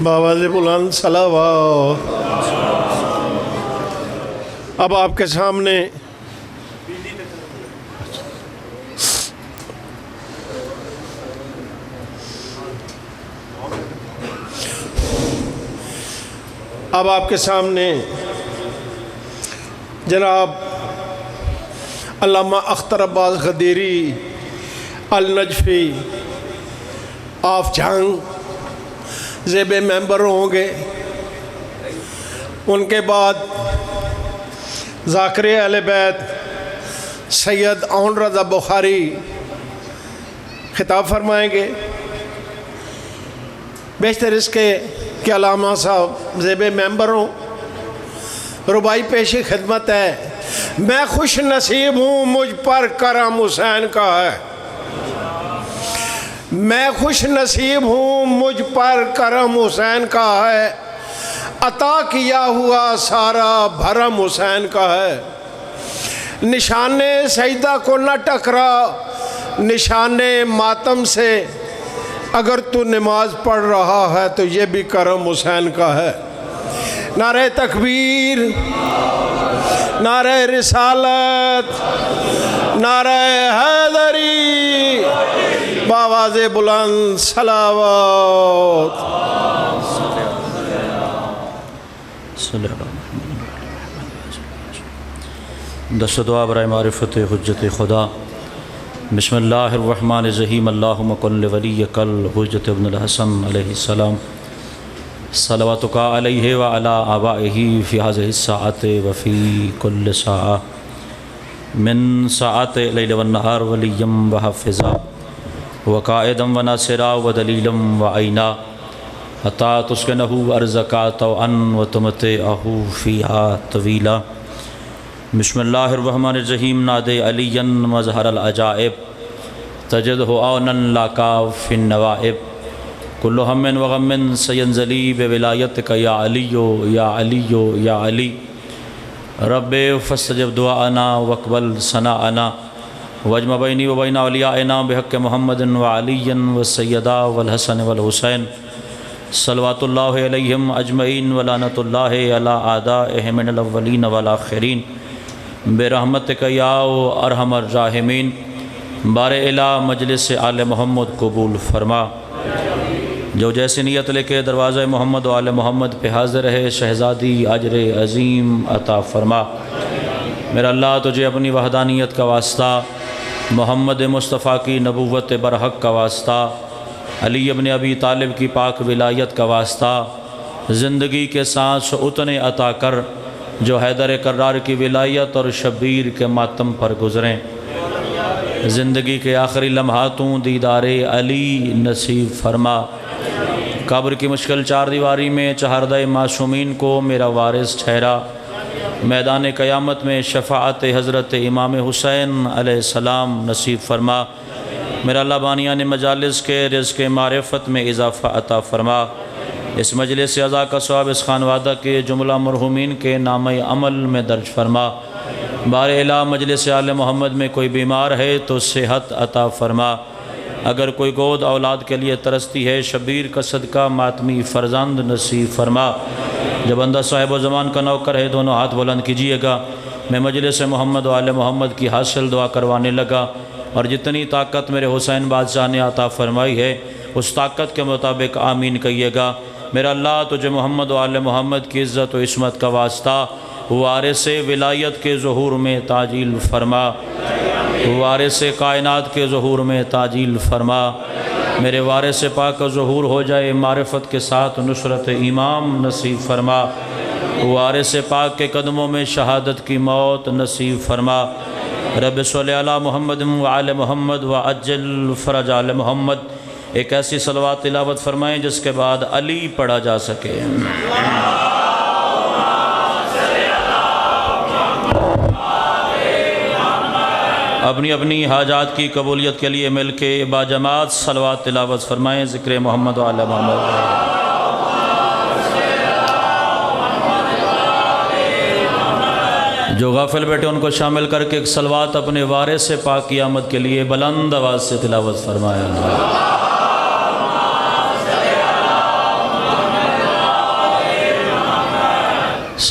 بآواز بلند صلوات۔ اب آپ کے سامنے جناب علامہ اختر عباس غدیری النجفی آف جھنگ زیب ممبر ہوں گے۔ ان کے بعد ذاکر اہل بیت سید اون رضا بخاری خطاب فرمائیں گے۔ بیشتر اس کے کہ علامہ صاحب زیب ممبر ہوں۔ ربائی پیشی خدمت ہے، میں خوش نصیب ہوں مجھ پر کرم حسین کا ہے، میں خوش نصیب ہوں مجھ پر کرم حسین کا ہے، عطا کیا ہوا سارا بھرم حسین کا ہے۔ نشان سجدہ کو نہ ٹکرا نشان ماتم سے، اگر تو نماز پڑھ رہا ہے تو یہ بھی کرم حسین کا ہے۔ نعرہ تکبیر، نعرہ رسالت، نعرہ حیدری، بآواز بلند صلوات۔ دست دعا برائے معرفت حجت خدا۔ بسم اللہ الرحمن الرحیم۔ اللہم کن لولیک الحجت ابن الحسن علیہ السلام صلواتک علیہ وعلی آبائہ فی هذه الساعۃ وفی کل ساعہ من ساعات اللیل والنہار ولیا وحافظا وقائدا وناصرا ودلیلا وعینا حتی تسکنہ ارضک طوعا وتمتعہ فیہا طویلا۔ بسم اللہ الرحمن الرحیم۔ نادے علیا مظہر العجائب تجدہ عونا لاکا فی النوائب کل ہم وغم سینزلی بولایتک یا علی یا علی یا علی رب فاستجب دعانا واقبل ثناءنا واجمع بینی و بین اولیائنا بحق محمد وعلی والسیدہ والحسن والحسین صلوات اللہ علیہم اجمعین ولعنت اللہ علی اعدائہم من الاولین والآخرین برحمتک یا ارحم الراحمین۔ بار الہ مجلس آل محمد قبول فرما۔ جو جیسی نیت لے کے دروازہ محمد و آل محمد پہ حاضر ہے، شہزادی اجر عظیم عطا فرما۔ میرا اللہ تجھے اپنی وحدانیت کا واسطہ، محمد مصطفیٰ کی نبوت برحق کا واسطہ، علی ابن ابی طالب کی پاک ولایت کا واسطہ، زندگی کے سانس اتنے عطا کر جو حیدر کرار کی ولایت اور شبیر کے ماتم پر گزریں۔ زندگی کے آخری لمحاتوں دیدار علی نصیب فرما۔ قبر کی مشکل چار دیواری میں چہاردہ معصومین کو میرا وارث ٹھہرا۔ میدان قیامت میں شفاعت حضرت امام حسین علیہ السلام نصیب فرما۔ میرا اللہ بانیان مجالس کے رزق معرفت میں اضافہ عطا فرما۔ اس مجلس اعزا کا ثواب اس خانوادہ کے جملہ مرحومین کے نام عمل میں درج فرما۔ بار الہ مجلس آل محمد میں کوئی بیمار ہے تو صحت عطا فرما۔ اگر کوئی گود اولاد کے لیے ترستی ہے، شبیر کا صدقہ ماتمی فرزند نصیب فرما۔ جب بندہ صاحب و زمان کا نوکر ہے، دونوں ہاتھ بلند کیجئے گا۔ میں مجلس محمد و آل محمد کی حاصل دعا کروانے لگا، اور جتنی طاقت میرے حسین بادشاہ نے عطا فرمائی ہے اس طاقت کے مطابق آمین کہیے گا۔ میرا اللہ تجھے محمد و آل محمد کی عزت و عصمت کا واسطہ وارث ولایت کے ظہور میں تعجیل فرما، وارث کائنات کے ظہور میں تعجیل فرما۔ میرے وارث پاک کا ظہور ہو جائے، معرفت کے ساتھ نصرت امام نصیب فرما۔ وارث پاک کے قدموں میں شہادت کی موت نصیب فرما۔ رب صلی علی محمد وعلی محمد وعجل فرج آل محمد۔ ایک ایسی صلوات تلاوت فرمائیں جس کے بعد علی پڑھا جا سکے۔ اپنی اپنی حاجات کی قبولیت کے لیے مل کے باجماعت صلوات تلاوت فرمائیں، ذکر محمد و آل محمد۔ جو غافل بیٹھے ان کو شامل کر کے ایک صلوات اپنے وارث پاک کی آمد کے لیے بلند آواز سے تلاوت فرمائیں۔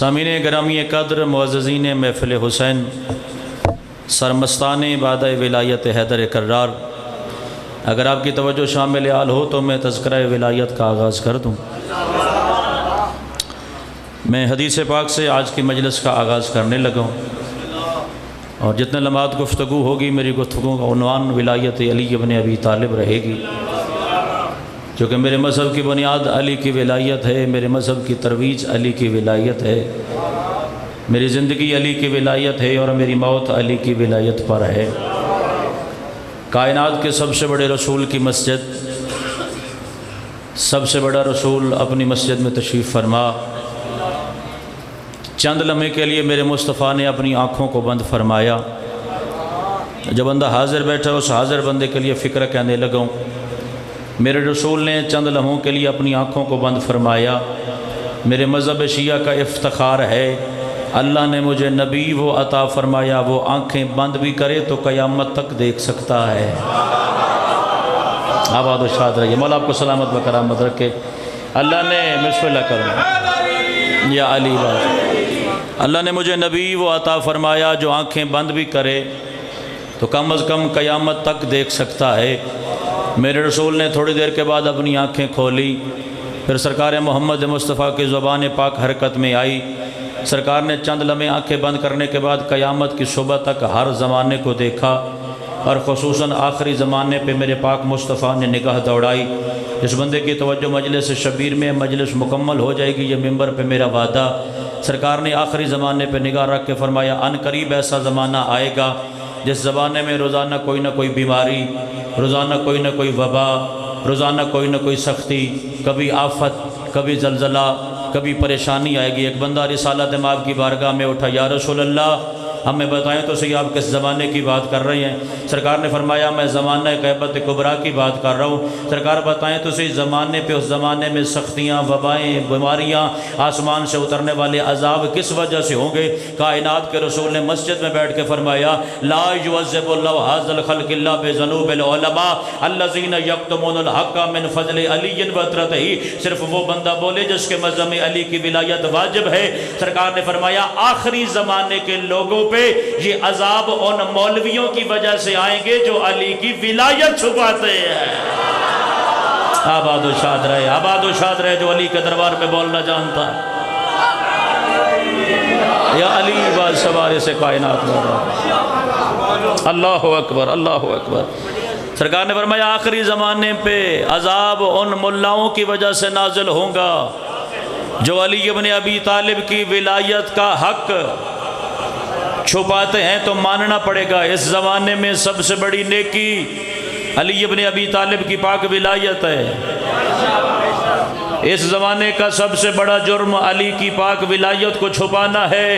سامعین گرامی قدر، معززین محفل حسین، سرمستان بعد ولایت حیدر کرار، اگر آپ کی توجہ شامل حال ہو تو میں تذکرہ ولایت کا آغاز کر دوں۔ میں حدیث پاک سے آج کی مجلس کا آغاز کرنے لگا ہوں، اور جتنے لمحات گفتگو ہوگی میری گفتگو کا عنوان ولایت علی ابن ابی طالب رہے گی، کیونکہ میرے مذہب کی بنیاد علی کی ولایت ہے، میرے مذہب کی ترویج علی کی ولایت ہے، میری زندگی علی کی ولایت ہے، اور میری موت علی کی ولایت پر ہے۔ کائنات کے سب سے بڑے رسول کی مسجد، سب سے بڑا رسول اپنی مسجد میں تشریف فرما، چند لمحے کے لیے میرے مصطفیٰ نے اپنی آنکھوں کو بند فرمایا۔ جو بندہ حاضر بیٹھا اس حاضر بندے کے لیے فکر کہنے لگا ہوں۔ میرے رسول نے چند لمحوں کے لیے اپنی آنکھوں کو بند فرمایا۔ میرے مذہب شیعہ کا افتخار ہے، اللہ نے مجھے نبی وہ عطا فرمایا، وہ آنکھیں بند بھی کرے تو قیامت تک دیکھ سکتا ہے۔ آباد و شاد رہیے، مولا آپ کو سلامت و کرامت رکھے۔ اللہ نے بسم اللہ کرو یا علی بات، اللہ نے مجھے نبی وہ عطا فرمایا جو آنکھیں بند بھی کرے تو کم از کم قیامت تک دیکھ سکتا ہے۔ میرے رسول نے تھوڑی دیر کے بعد اپنی آنکھیں کھولی، پھر سرکار محمد مصطفیٰ کی زبان پاک حرکت میں آئی۔ سرکار نے چند لمحے آنکھیں بند کرنے کے بعد قیامت کی صبح تک ہر زمانے کو دیکھا، اور خصوصاً آخری زمانے پہ میرے پاک مصطفیٰ نے نگاہ دوڑائی۔ اس بندے کی توجہ مجلس شبیر میں مجلس مکمل ہو جائے گی، یہ ممبر پہ میرا وعدہ۔ سرکار نے آخری زمانے پہ نگاہ رکھ کے فرمایا، ان قریب ایسا زمانہ آئے گا جس زمانے میں روزانہ کوئی نہ کوئی بیماری، روزانہ کوئی نہ کوئی وبا، روزانہ کوئی نہ کوئی سختی، کبھی آفت، کبھی زلزلہ، کبھی پریشانی آئے گی۔ ایک بندہ رسالت مآب کی بارگاہ میں اٹھا، یا رسول اللہ ہمیں بتائیں تو صحیح آپ کس زمانے کی بات کر رہے ہیں؟ سرکار نے فرمایا، میں زمانہ غیبت کبریٰ کی بات کر رہا ہوں۔ سرکار بتائیں تو صحیح زمانے پہ، اس زمانے میں سختیاں، وبائیں، بیماریاں، آسمان سے اترنے والے عذاب کس وجہ سے ہوں گے؟ کائنات کے رسول نے مسجد میں بیٹھ کے فرمایا، لا یعذب اللہ ھذا الخلق الا بذنوب العلماء الذین یکتمون الحق من فضل علی وطرتہ۔ صرف وہ بندہ بولے جس کے مذہب میں علی کی ولایت واجب ہے۔ سرکار نے فرمایا، آخری زمانے کے لوگوں پہ یہ عذاب ان مولویوں کی وجہ سے آئیں گے جو علی کی ولایت چھپاتے ہیں۔ آباد و شاد رہے، آباد و شاد رہے جو علی کے دربار میں بولنا جانتا ہے۔ یا علی باز سوارے سے کائنات میں رہا۔ اللہ اکبر، اللہ اکبر۔ سرکار نے فرمایا، آخری زمانے پہ عذاب ان ملاؤں کی وجہ سے نازل ہوں گا جو علی ابن ابی طالب کی ولایت کا حق چھپاتے ہیں، تو ماننا پڑے گا اس زمانے میں سب سے بڑی نیکی علی ابن ابی طالب کی پاک ولایت ہے۔ اس زمانے کا سب سے بڑا جرم علی کی پاک ولایت کو چھپانا ہے۔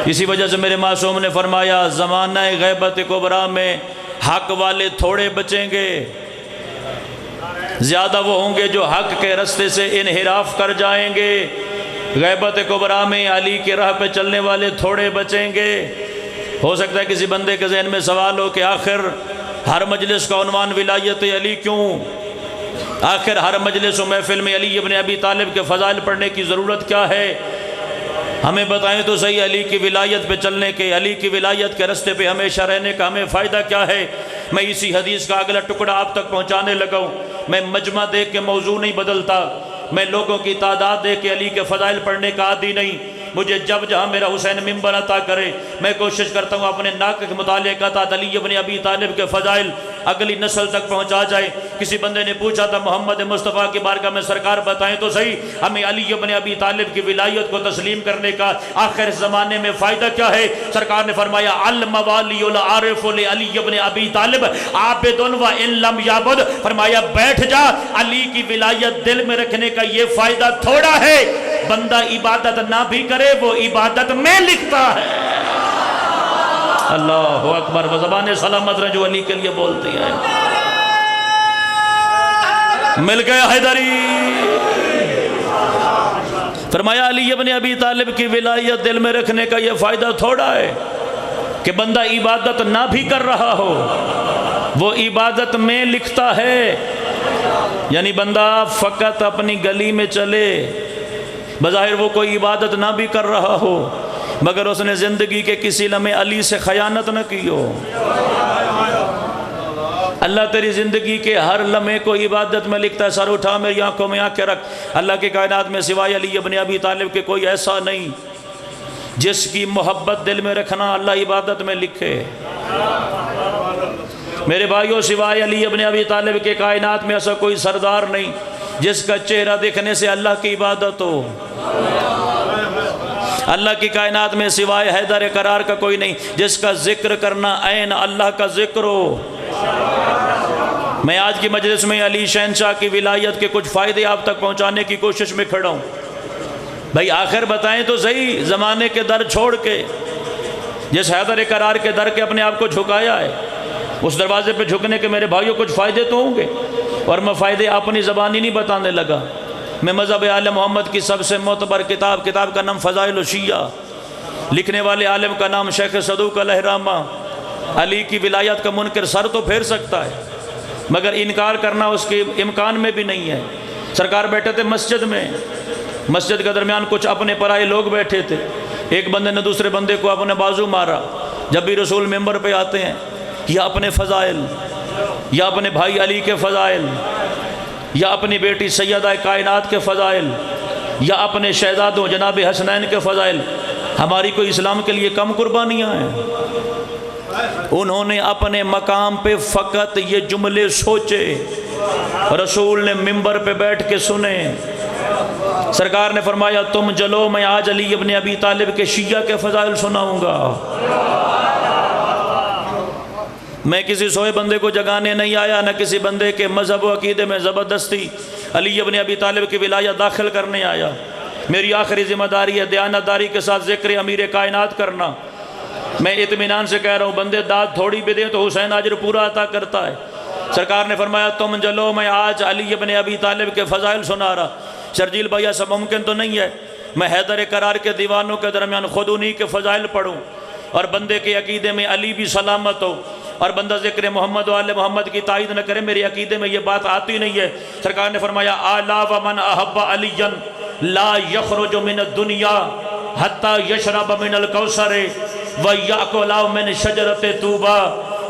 اسی وجہ سے میرے معصوم نے فرمایا، زمانہ غیبت کبریٰ میں حق والے تھوڑے بچیں گے، زیادہ وہ ہوں گے جو حق کے رستے سے انحراف کر جائیں گے۔ غیبت کبریٰ میں علی کی راہ پہ چلنے والے تھوڑے بچیں گے۔ ہو سکتا ہے کسی بندے کے ذہن میں سوال ہو کہ آخر ہر مجلس کا عنوان ولایت علی کیوں؟ آخر ہر مجلس و محفل میں علی ابن ابی طالب کے فضائل پڑھنے کی ضرورت کیا ہے؟ ہمیں بتائیں تو صحیح، علی کی ولایت پہ چلنے کے، علی کی ولایت کے رستے پہ ہمیشہ رہنے کا ہمیں فائدہ کیا ہے؟ میں اسی حدیث کا اگلا ٹکڑا آپ تک پہنچانے لگا ہوں۔ میں مجمع دیکھ کے موضوع نہیں بدلتا، میں لوگوں کی تعداد دیکھ کے علی کے فضائل پڑھنے کا عادی نہیں۔ مجھے جب جہاں میرا حسین ممبر عطا کرے میں کوشش کرتا ہوں اپنے ناک کے مطالعے کا تحت علی ابن ابی طالب کے فضائل اگلی نسل تک پہنچا جائے۔ کسی بندے نے پوچھا تھا، محمد مصطفیٰ کی بارگاہ میں سرکار بتائیں تو صحیح ہمیں علی ابن ابی طالب کی ولایت کو تسلیم کرنے کا آخر زمانے میں فائدہ کیا ہے؟ سرکار نے فرمایا، الموالی العارف لعلی ابن ابی طالب عابد و ان لم یعبد۔ فرمایا بیٹھ جا، علی کی ولایت دل میں رکھنے کا یہ فائدہ تھوڑا ہے، بندہ عبادت نہ بھی کرے وہ عبادت میں لکھتا ہے۔ اللہ اکبر، وہ زبان سلامت رہے جو علی کے لیے بولتی ہے۔ مل گیا حیدری۔ فرمایا علی ابن ابی طالب کی ولایت دل میں رکھنے کا یہ فائدہ تھوڑا ہے کہ بندہ عبادت نہ بھی کر رہا ہو وہ عبادت میں لکھتا ہے۔ یعنی بندہ فقط اپنی گلی میں چلے، بظاہر وہ کوئی عبادت نہ بھی کر رہا ہو مگر اس نے زندگی کے کسی لمحے علی سے خیانت نہ کی ہو۔ اللہ تیری زندگی کے ہر لمحے کو عبادت میں لکھتا ہے۔ سر اٹھا میری آنکھوں میں آنکھیں رکھ، اللہ کی کائنات میں سوائے علی ابن ابی طالب کے کوئی ایسا نہیں جس کی محبت دل میں رکھنا اللہ عبادت میں لکھے۔ میرے بھائیوں، سوائے علی ابن ابی طالب کے کائنات میں ایسا کوئی سردار نہیں جس کا چہرہ دیکھنے سے اللہ کی عبادت ہو۔ اللہ کی کائنات میں سوائے حیدر قرار کا کوئی نہیں جس کا ذکر کرنا عین اللہ کا ذکر ہو۔ میں آج کی مجلس میں علی شہنشاہ کی ولایت کے کچھ فائدے آپ تک پہنچانے کی کوشش میں کھڑا ہوں۔ بھائی آخر بتائیں تو صحیح، زمانے کے در چھوڑ کے جس حیدر قرار کے در کے اپنے آپ کو جھکایا ہے، اس دروازے پہ جھکنے کے میرے بھائیوں کچھ فائدے تو ہوں گے، اور میں فائدے اپنی زبانی نہیں بتانے لگا۔ میں مذہب آل محمد کی سب سے معتبر کتاب کا نام فضائل الشیعہ، لکھنے والے عالم کا نام شیخ صدوق الہرامہ۔ علی کی ولایت کا منکر سر تو پھیر سکتا ہے مگر انکار کرنا اس کے امکان میں بھی نہیں ہے۔ سرکار بیٹھے تھے مسجد کے درمیان کچھ اپنے پرائے لوگ بیٹھے تھے۔ ایک بندے نے دوسرے بندے کو اپنے بازو مارا۔ جب بھی رسول ممبر پہ آتے ہیں یا اپنے فضائل یا اپنے بھائی علی کے فضائل یا اپنی بیٹی سیدہ کائنات کے فضائل یا اپنے شہزادوں جناب حسنین کے فضائل، ہماری کوئی اسلام کے لیے کم قربانیاں ہیں؟ انہوں نے اپنے مقام پہ فقط یہ جملے سوچے، رسول نے ممبر پہ بیٹھ کے سنے۔ سرکار نے فرمایا تم جلو، میں آج علی ابن ابی طالب کے شیعہ کے فضائل سناؤں گا۔ میں کسی سوئے بندے کو جگانے نہیں آیا، نہ کسی بندے کے مذہب و عقیدے میں زبردستی علی ابن ابی طالب کی ولایت داخل کرنے آیا۔ میری آخری ذمہ داری ہے دیانتداری کے ساتھ ذکر امیر کائنات کرنا۔ میں اطمینان سے کہہ رہا ہوں، بندے داد تھوڑی بھی دیں تو حسین اجر پورا عطا کرتا ہے۔ سرکار نے فرمایا تم جلو، میں آج علی ابن ابی طالب کے فضائل سنا رہا۔ شرجیل بھائی ایسا ممکن تو نہیں ہے میں حیدر قرار کے دیوانوں کے درمیان خود انہی کے فضائل پڑھوں اور بندے کے عقیدے میں علی بھی سلامت ہو اور بندہ ذکر محمد و آل محمد کی تائید نہ کرے؟ میرے عقیدے میں یہ بات آتی نہیں ہے۔ سرکار نے فرمایا اعلیٰ ومن احب علی لا یخرج من الدنیا حتی یشرب من الکوثر وَيَأْكُلَ مِنْ شَجَرَةِ طُوبَى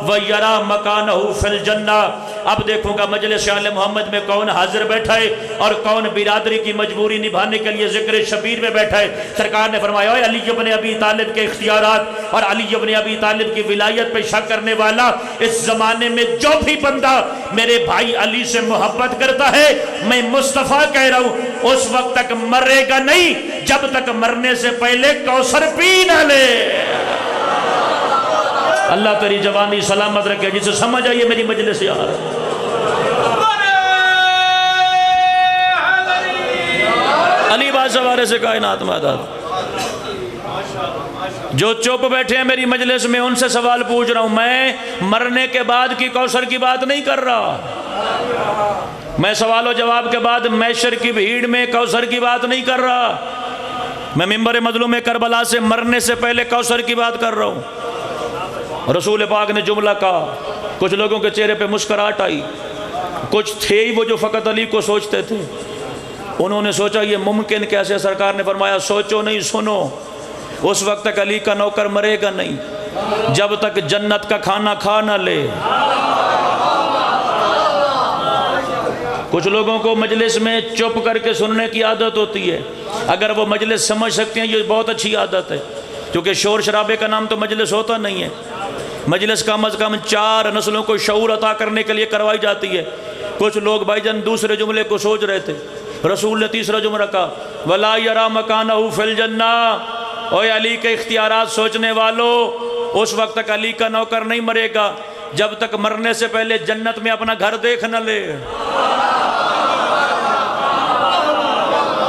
وَيَرَى مَكَانَهُ فِي الْجَنَّةِ۔ اب دیکھوں گا مجلس آل محمد میں کون حاضر بیٹھا ہے اور کون برادری کی مجبوری نبھانے کے لیے ذکر شبیر میں بیٹھا ہے۔ سرکار نے فرمایا اے علی ابن ابی طالب کے اختیارات اور علی ابن ابی طالب کی ولایت پہ شک کرنے والا، اس زمانے میں جو بھی بندہ میرے بھائی علی سے محبت کرتا ہے، میں مصطفیٰ کہہ رہا ہوں اس وقت تک مرے گا نہیں جب تک مرنے سے پہلے کوثر پی نہ لے۔ اللہ تیری جوانی سلامت رکھے، جسے سمجھ آئیے میری مجلس یار۔ علی بادشاہ سے کائنات مادات جو چپ بیٹھے ہیں میری مجلس میں ان سے سوال پوچھ رہا ہوں، میں مرنے کے بعد کی کوثر کی بات نہیں کر رہا، میں سوال و جواب کے بعد محشر کی بھیڑ میں کوثر کی بات نہیں کر رہا، میں منبر مظلوم کربلا سے مرنے سے پہلے کوثر کی بات کر رہا ہوں۔ رسول پاک نے جملہ کہا، کچھ لوگوں کے چہرے پہ مسکراہٹ آئی، کچھ تھے ہی وہ جو فقط علی کو سوچتے تھے، انہوں نے سوچا یہ ممکن کیسے؟ سرکار نے فرمایا سوچو نہیں، سنو، اس وقت تک علی کا نوکر مرے گا نہیں جب تک جنت کا کھانا کھا نہ لے۔ کچھ لوگوں کو مجلس میں چپ کر کے سننے کی عادت ہوتی ہے، اگر وہ مجلس سمجھ سکتے ہیں یہ بہت اچھی عادت ہے، کیونکہ شور شرابے کا نام تو مجلس ہوتا نہیں ہے۔ مجلس کم از کم 4 نسلوں کو شعور عطا کرنے کے لیے کروائی جاتی ہے۔ کچھ لوگ بھائی جان دوسرے جملے کو سوچ رہے تھے، رسول نے تیسرا جملہ کہا وَلَا يَرَى مَكَانَهُ فِي الْجَنَّةِ، اوے علی کے اختیارات سوچنے والو، اس وقت تک علی کا نوکر نہیں مرے گا جب تک مرنے سے پہلے جنت میں اپنا گھر دیکھ نہ لے۔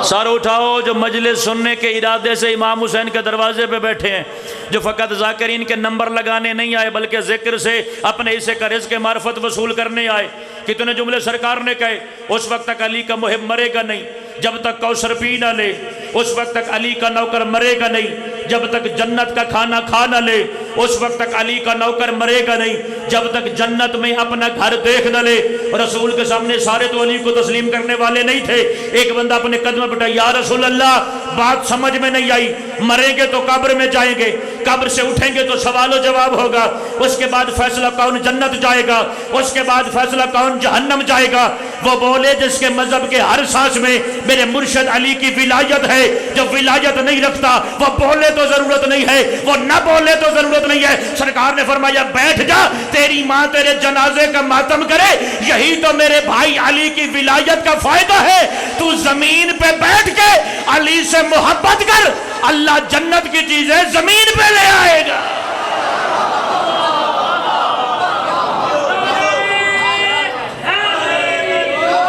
سر اٹھاؤ جو مجلس سننے کے ارادے سے امام حسین کے دروازے پہ بیٹھے ہیں، جو فقط ذاکرین کے نمبر لگانے نہیں آئے بلکہ ذکر سے اپنے حصے کا رزق معرفت وصول کرنے آئے۔ کتنے جملے سرکار نے کہے، اس وقت تک علی کا محب مرے گا نہیں جب تک کوثر پی نہ لے، اس وقت تک علی کا نوکر مرے گا نہیں جب تک جنت کا کھانا کھا نہ لے اس وقت تک علی کا نوکر مرے گا نہیں، جب تک جنت میں اپنا گھر دیکھ نہ لے۔ رسول کے سامنے سارے تو علی کو تسلیم کرنے والے نہیں تھے۔ ایک بندہ اپنے قدم پہ یا رسول اللہ بات سمجھ میں نہیں آئی، مریں گے تو قبر میں جائیں گے، قبر سے اٹھیں گے تو سوال و جواب ہوگا، اس کے بعد فیصلہ کون جنت جائے گا، اس کے بعد فیصلہ کون جہنم جائے گا۔ وہ بولے جس کے مذہب کے ہر سانس میں میرے مرشد علی کی ولایت ہے، جو ولایت نہیں رکھتا وہ بولے تو ضرورت نہیں ہے، وہ نہ بولے تو ضرورت نہیں ہے۔ سرکار نے فرمایا بیٹھ جا، تیری ماں تیرے جنازے کا ماتم کرے، یہی تو میرے بھائی علی کی ولایت کا فائدہ ہے۔ تو زمین پہ بیٹھ کے علی سے محبت کر، اللہ جنت کی چیزیں زمین پہ لے آئے گا۔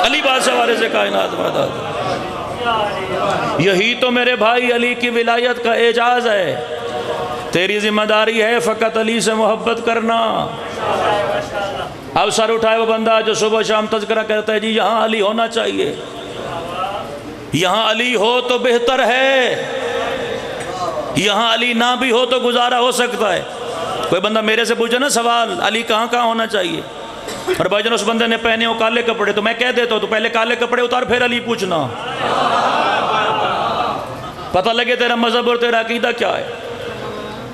علی بادشاہ وارث کائنات مدد، یہی تو میرے بھائی علی کی ولایت کا اعجاز ہے۔ تیری ذمہ داری ہے فقط علی سے محبت کرنا۔ اب سر اٹھائے وہ بندہ جو صبح شام تذکرہ کرتا ہے جی یہاں علی ہونا چاہیے، یہاں علی ہو تو بہتر ہے، یہاں علی نہ بھی ہو تو گزارا ہو سکتا ہے۔ کوئی بندہ میرے سے پوچھے نا سوال علی کہاں کہاں ہونا چاہیے، اور بھائی جان اس بندے نے پہنے ہو کالے کپڑے تو میں کہہ دیتا ہوں تو پہلے کالے کپڑے اتار پھر علی پوچھنا، پتہ لگے تیرا مذہب اور تیرا عقیدہ کیا ہے۔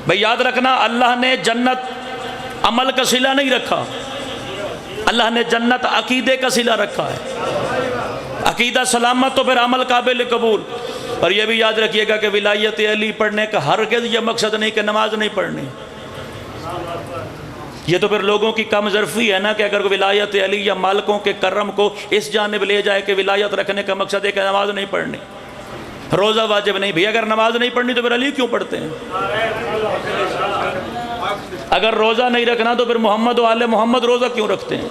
بھئی یاد رکھنا اللہ نے جنت عمل کا صلہ نہیں رکھا، اللہ نے جنت عقیدے کا صلہ رکھا ہے۔ عقیدہ سلامت تو پھر عمل قابل قبول۔ اور یہ بھی یاد رکھیے گا کہ ولایت علی پڑھنے کا ہرگز یہ مقصد نہیں کہ نماز نہیں پڑھنی، یہ تو پھر لوگوں کی کم ظرفی ہے نا کہ اگر ولایت علی یا مالکوں کے کرم کو اس جانب لے جائے کہ ولایت رکھنے کا مقصد ہے کہ نماز نہیں پڑھنی، روزہ واجب نہیں۔ بھی اگر نماز نہیں پڑھنی تو پھر علی کیوں پڑھتے ہیں؟ اگر روزہ نہیں رکھنا تو پھر محمد و آل محمد روزہ کیوں رکھتے ہیں؟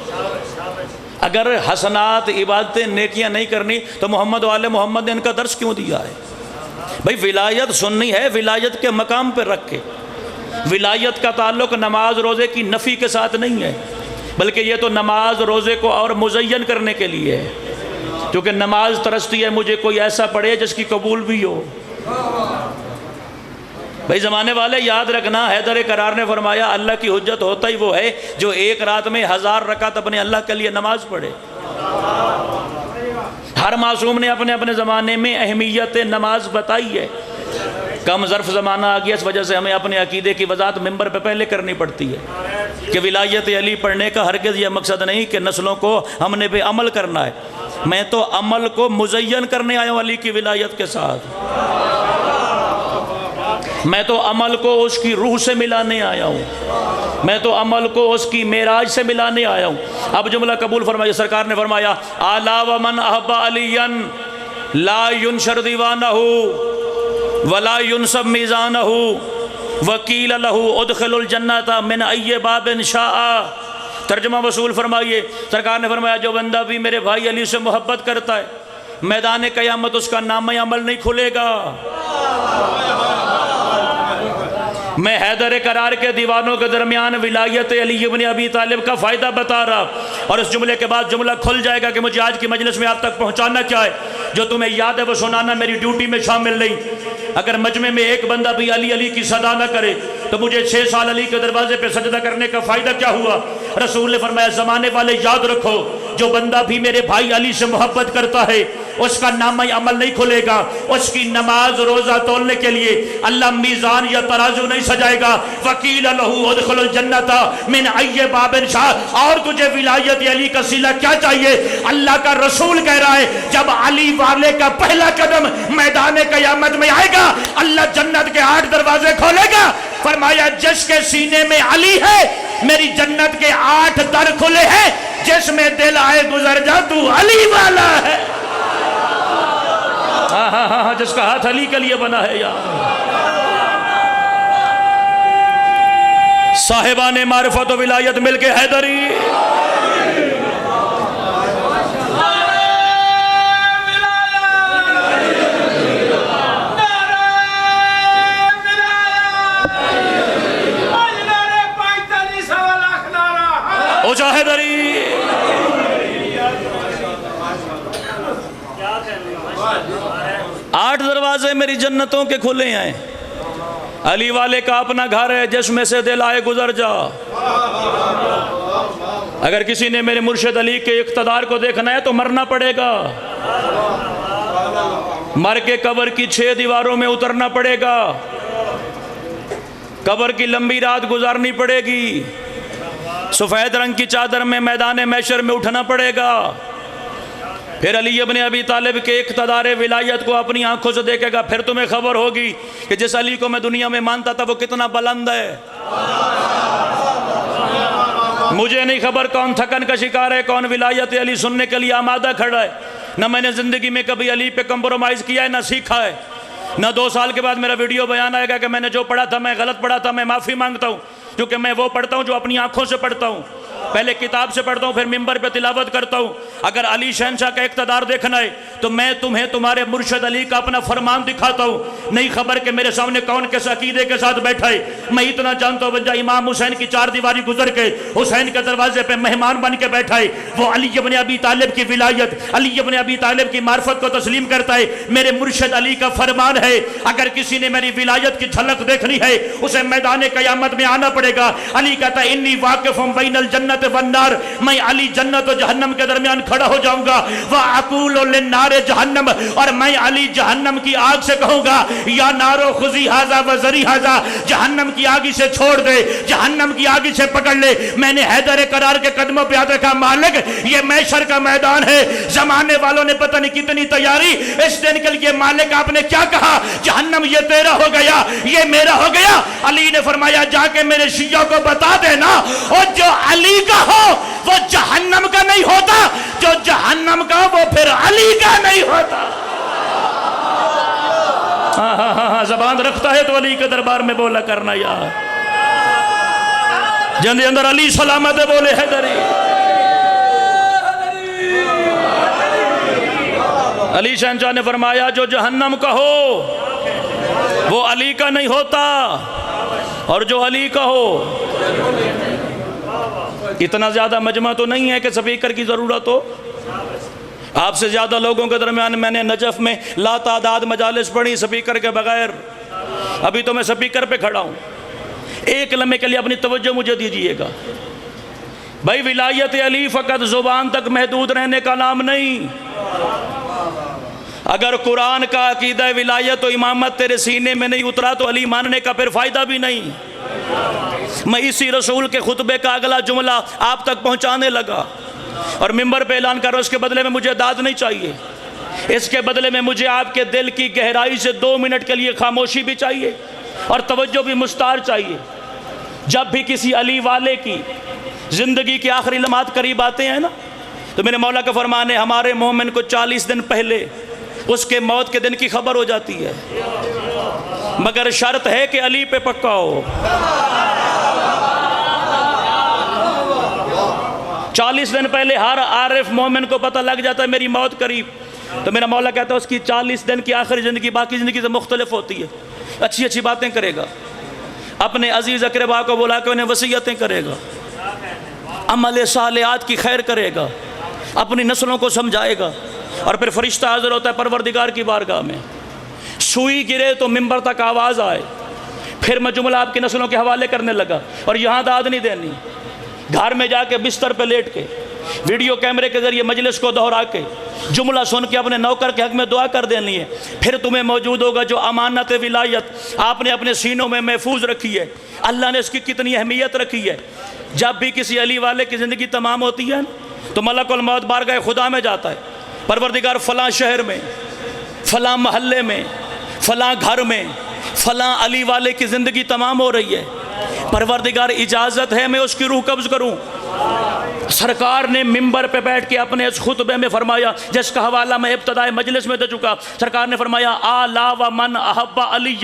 اگر حسنات عبادتیں نیکیاں نہیں کرنی تو محمد و آل محمد نے ان کا درس کیوں دیا ہے؟ بھئی ولایت سننی ہے ولایت کے مقام پر رکھ کے، ولایت کا تعلق نماز روزے کی نفی کے ساتھ نہیں ہے، بلکہ یہ تو نماز روزے کو اور مزین کرنے کے لیے ہے، کیونکہ نماز ترستی ہے مجھے کوئی ایسا پڑھے جس کی قبول بھی ہو۔ بھئی زمانے والے یاد رکھنا حیدر کرار نے فرمایا اللہ کی حجت ہوتا ہی وہ ہے جو ایک رات میں 1000 رکعت اپنے اللہ کے لیے نماز پڑھے۔ ہر معصوم نے اپنے اپنے زمانے میں اہمیت نماز بتائی ہے، کم ظرف زمانہ آ گیا اس وجہ سے ہمیں اپنے عقیدے کی وضاحت ممبر پہ پہلے کرنی پڑتی ہے کہ ولایت علی پڑھنے کا ہرگز یہ مقصد نہیں کہ نسلوں کو ہم نے بے عمل کرنا ہے، میں تو عمل کو مزین کرنے آیا ہوں علی کی ولایت کے ساتھ، میں تو عمل کو اس کی روح سے ملانے آیا ہوں، میں تو عمل کو اس کی معراج سے ملانے آیا ہوں۔ اب جملہ قبول فرمائیے، سرکار نے فرمایا الا ومن احب علیًا لا ینشر دیوانہ ولا ینصب میزانہ وقیل لہ ادخل الجنۃ من ای باب شاء۔ ترجمہ وصول فرمائیے، سرکار نے فرمایا جو بندہ بھی میرے بھائی علی سے محبت کرتا ہے میدان قیامت اس کا نامہ عمل نہیں کھلے گا۔ میں حیدر کرار کے دیوانوں کے درمیان ولایت علی ابن ابی طالب کا فائدہ بتا رہا، اور اس جملے کے بعد جملہ کھل جائے گا کہ مجھے آج کی مجلس میں آپ تک پہنچانا کیا ہے، جو تمہیں یاد ہے وہ سنانا میری ڈیوٹی میں شامل نہیں۔ اگر مجمع میں ایک بندہ بھی علی علی کی صدا نہ کرے تو مجھے 6 سال علی کے دروازے پہ سجدہ کرنے کا فائدہ کیا ہوا؟ رسول نے فرمایا زمانے والے یاد رکھو جو بندہ بھی میرے بھائی علی سے محبت کرتا ہے اس کا نامہ عمل نہیں کھلے گا، اس کی نماز روزہ تولنے کے لیے اللہ میزان یا ترازو نہیں سجائے گا۔ وقیل لہ ادخل الجنۃ من ای باب شاء۔ اور تجھے ولایت علی کا صلہ کیا چاہیے؟ اللہ کا رسول کہہ رہا ہے جب علی والے کا پہلا قدم میدان قیامت میں آئے گا اللہ جنت کے 8 دروازے کھولے گا، فرمایا جس کے سینے میں علی ہے میری جنت کے 8 در کھلے ہیں، جس میں دل آئے گزر جا تو علی والا ہے۔ ہاں ہاں ہاں، جس کا ہاتھ علی کے لیے بنا ہے یار۔ صاحبان معرفت و ولایت مل کے حیدری، اوچا حیدری۔ 8 دروازے میری جنتوں کے کھلے ہیں، علی والے کا اپنا گھر ہے جس میں سے دل آئے گزر جا۔ اگر کسی نے میرے مرشد علی کے اقتدار کو دیکھنا ہے تو مرنا پڑے گا، مر کے قبر کی 6 دیواروں میں اترنا پڑے گا، قبر کی لمبی رات گزارنی پڑے گی، سفید رنگ کی چادر میں میدان محشر میں اٹھنا پڑے گا، پھر علی ابن ابی طالب کے اقتدار ولایت کو اپنی آنکھوں سے دیکھے گا، پھر تمہیں خبر ہوگی کہ جس علی کو میں دنیا میں مانتا تھا وہ کتنا بلند ہے۔ مجھے نہیں خبر کون تھکن کا شکار ہے، کون ولایت علی سننے کے لیے آمادہ کھڑا ہے۔ نہ میں نے زندگی میں کبھی علی پہ کمپرومائز کیا ہے، نہ سیکھا ہے، نہ 2 سال کے بعد میرا ویڈیو بیان آئے گا کہ میں نے جو پڑھا تھا میں غلط پڑھا تھا، میں معافی مانگتا ہوں، کیونکہ میں وہ پڑھتا ہوں جو اپنی آنکھوں سے پڑھتا ہوں، پہلے کتاب سے پڑھتا ہوں پھر ممبر پہ تلاوت کرتا ہوں۔ اگر علی شہنشاہ کا اقتدار دیکھنا ہے تو میں تمہیں تمہارے مرشد علی کا اپنا فرمان دکھاتا ہوں۔ نہیں خبر کہ میرے سامنے کون کس عقیدے کے ساتھ بیٹھا ہے، میں اتنا جانتا ہوں جب امام حسین کی 4 دیواری گزر کے حسین کے دروازے پہ مہمان بن کے بیٹھا ہے، وہ علی ابن ابی طالب کی ولایت، علی ابن ابی طالب کی معرفت کو تسلیم کرتا ہے۔ میرے مرشد علی کا فرمان ہے اگر کسی نے میری ولایت کی جھلک دیکھنی ہے اسے میدان قیامت میں آنا پڑے گا۔ علی کہتا ہے انی واقف بین الجنت والنار، میں علی جنت و جہنم کے درمیان کھڑا ہو جاؤں گا، وَأَقُولُ لِلنَّارِ جہنم، اور میں علی جہنم کی آگ سے کہوں گا یا نارو خذی ھذا وذری ھذا، جہنم کی آگ سے چھوڑ دے، جہنم کی آگ سے پکڑ لے۔ میں نے حیدر کرار کے قدموں پہ یاد رکھا مالک یہ محشر کا میدان ہے، زمانے والوں نے پتہ نہیں کتنی تیاری اس دن کے لیے، مالک آپ نے کیا کہا؟ جہنم یہ تیرا ہو گیا، یہ میرا ہو گیا۔ علی نے فرمایا جا کے میرے شیعوں کو بتا دینا اور جو علی کا ہو وہ جہنم کا نہیں ہوتا، جو جہنم کا وہ پھر علی کا نہیں ہوتا۔ ہاں زبان رکھتا ہے تو علی کے دربار میں بولا کرنا یار، جن دے اندر علی سلامت بولے حیدری۔ علی شہنشاہ نے فرمایا جو جہنم کا ہو وہ علی کا نہیں ہوتا، اور جو علی کا ہو۔ اتنا زیادہ مجمع تو نہیں ہے کہ سپیکر کی ضرورت ہو، آپ سے زیادہ لوگوں کے درمیان میں نے نجف میں لا تعداد مجالس پڑھی سپیکر کے بغیر، ابھی تو میں سپیکر پہ کھڑا ہوں۔ ایک لمحے کے لیے اپنی توجہ مجھے دیجئے گا بھائی، ولایت علی فقط زبان تک محدود رہنے کا نام نہیں۔ اگر قرآن کا عقیدہ ولایت و امامت تیرے سینے میں نہیں اترا تو علی ماننے کا پھر فائدہ بھی نہیں۔ میں اسی رسول کے خطبے کا اگلا جملہ آپ تک پہنچانے لگا اور ممبر پہ اعلان کر رہا ہوں، اس کے بدلے میں مجھے داد نہیں چاہیے، اس کے بدلے میں مجھے آپ کے دل کی گہرائی سے 2 منٹ کے لیے خاموشی بھی چاہیے اور توجہ بھی مستعار چاہیے۔ جب بھی کسی علی والے کی زندگی کے آخری لمحات قریب آتے ہیں نا تو میرے مولا کا فرمان ہے ہمارے مومن کو 40 دن پہلے اس کے موت کے دن کی خبر ہو جاتی ہے، مگر شرط ہے کہ علی پہ پکا ہو۔ 40 دن پہلے ہر عارف مومن کو پتہ لگ جاتا ہے میری موت قریب، تو میرا مولا کہتا ہے اس کی 40 دن کی آخری زندگی باقی زندگی سے مختلف ہوتی ہے۔ اچھی اچھی باتیں کرے گا، اپنے عزیز اقربا کو بلا کے انہیں وصیتیں کرے گا، عمل صالحات کی خیر کرے گا، اپنی نسلوں کو سمجھائے گا، اور پھر فرشتہ حاضر ہوتا ہے پروردگار کی بارگاہ میں، سوئی گرے تو ممبر تک آواز آئے، پھر میں جملہ آپ کی نسلوں کے حوالے کرنے لگا، اور یہاں داد نہیں دینی، گھر میں جا کے بستر پہ لیٹ کے ویڈیو کیمرے کے ذریعے مجلس کو دہرا کے جملہ سن کے اپنے نوکر کے حق میں دعا کر دینی ہے۔ پھر تمہیں موجود ہوگا جو امانت ولایت آپ نے اپنے سینوں میں محفوظ رکھی ہے، اللہ نے اس کی کتنی اہمیت رکھی ہے۔ جب بھی کسی علی والے کی زندگی تمام ہوتی ہے تو ملک الموت بارگاہ خدا میں جاتا ہے، پروردگار فلاں شہر میں، فلاں محلے میں، فلاں گھر میں فلاں علی والے کی زندگی تمام ہو رہی ہے، پروردگار اجازت ہے میں اس کی روح قبض کروں۔ سرکار نے ممبر پہ بیٹھ کے اپنے اس خطبے میں فرمایا، جس کا حوالہ میں ابتدائے مجلس میں دے چکا، سرکار نے فرمایا آلا و من احب علی،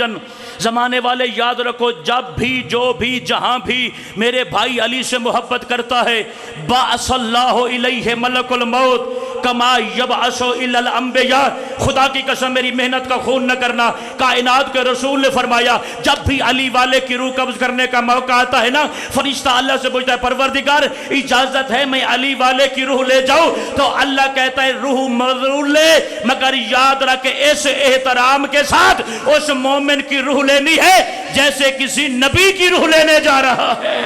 زمانے والے یاد رکھو جب بھی جو بھی جہاں بھی میرے بھائی علی سے محبت کرتا ہے بعث اللہ الیہ ملک الموت، کما یبعث الی الانبیاء، خدا کی قسم میری محنت کا خون نہ کرنا، کائنات کے رسول نے فرمایا جب بھی علی والے کی روح قبض کرنے کا موقع آتا ہے نا، فرشتہ اللہ سے پوچھتا ہے پروردگار اجازت ہے میں علی والے کی روح لے جاؤں؟ تو اللہ کہتا ہے روح ضرور لے، مگر یاد رکھ اس احترام کے ساتھ اس مومن کی روح لینی ہے جیسے کسی نبی کی روح لینے جا رہا ہے۔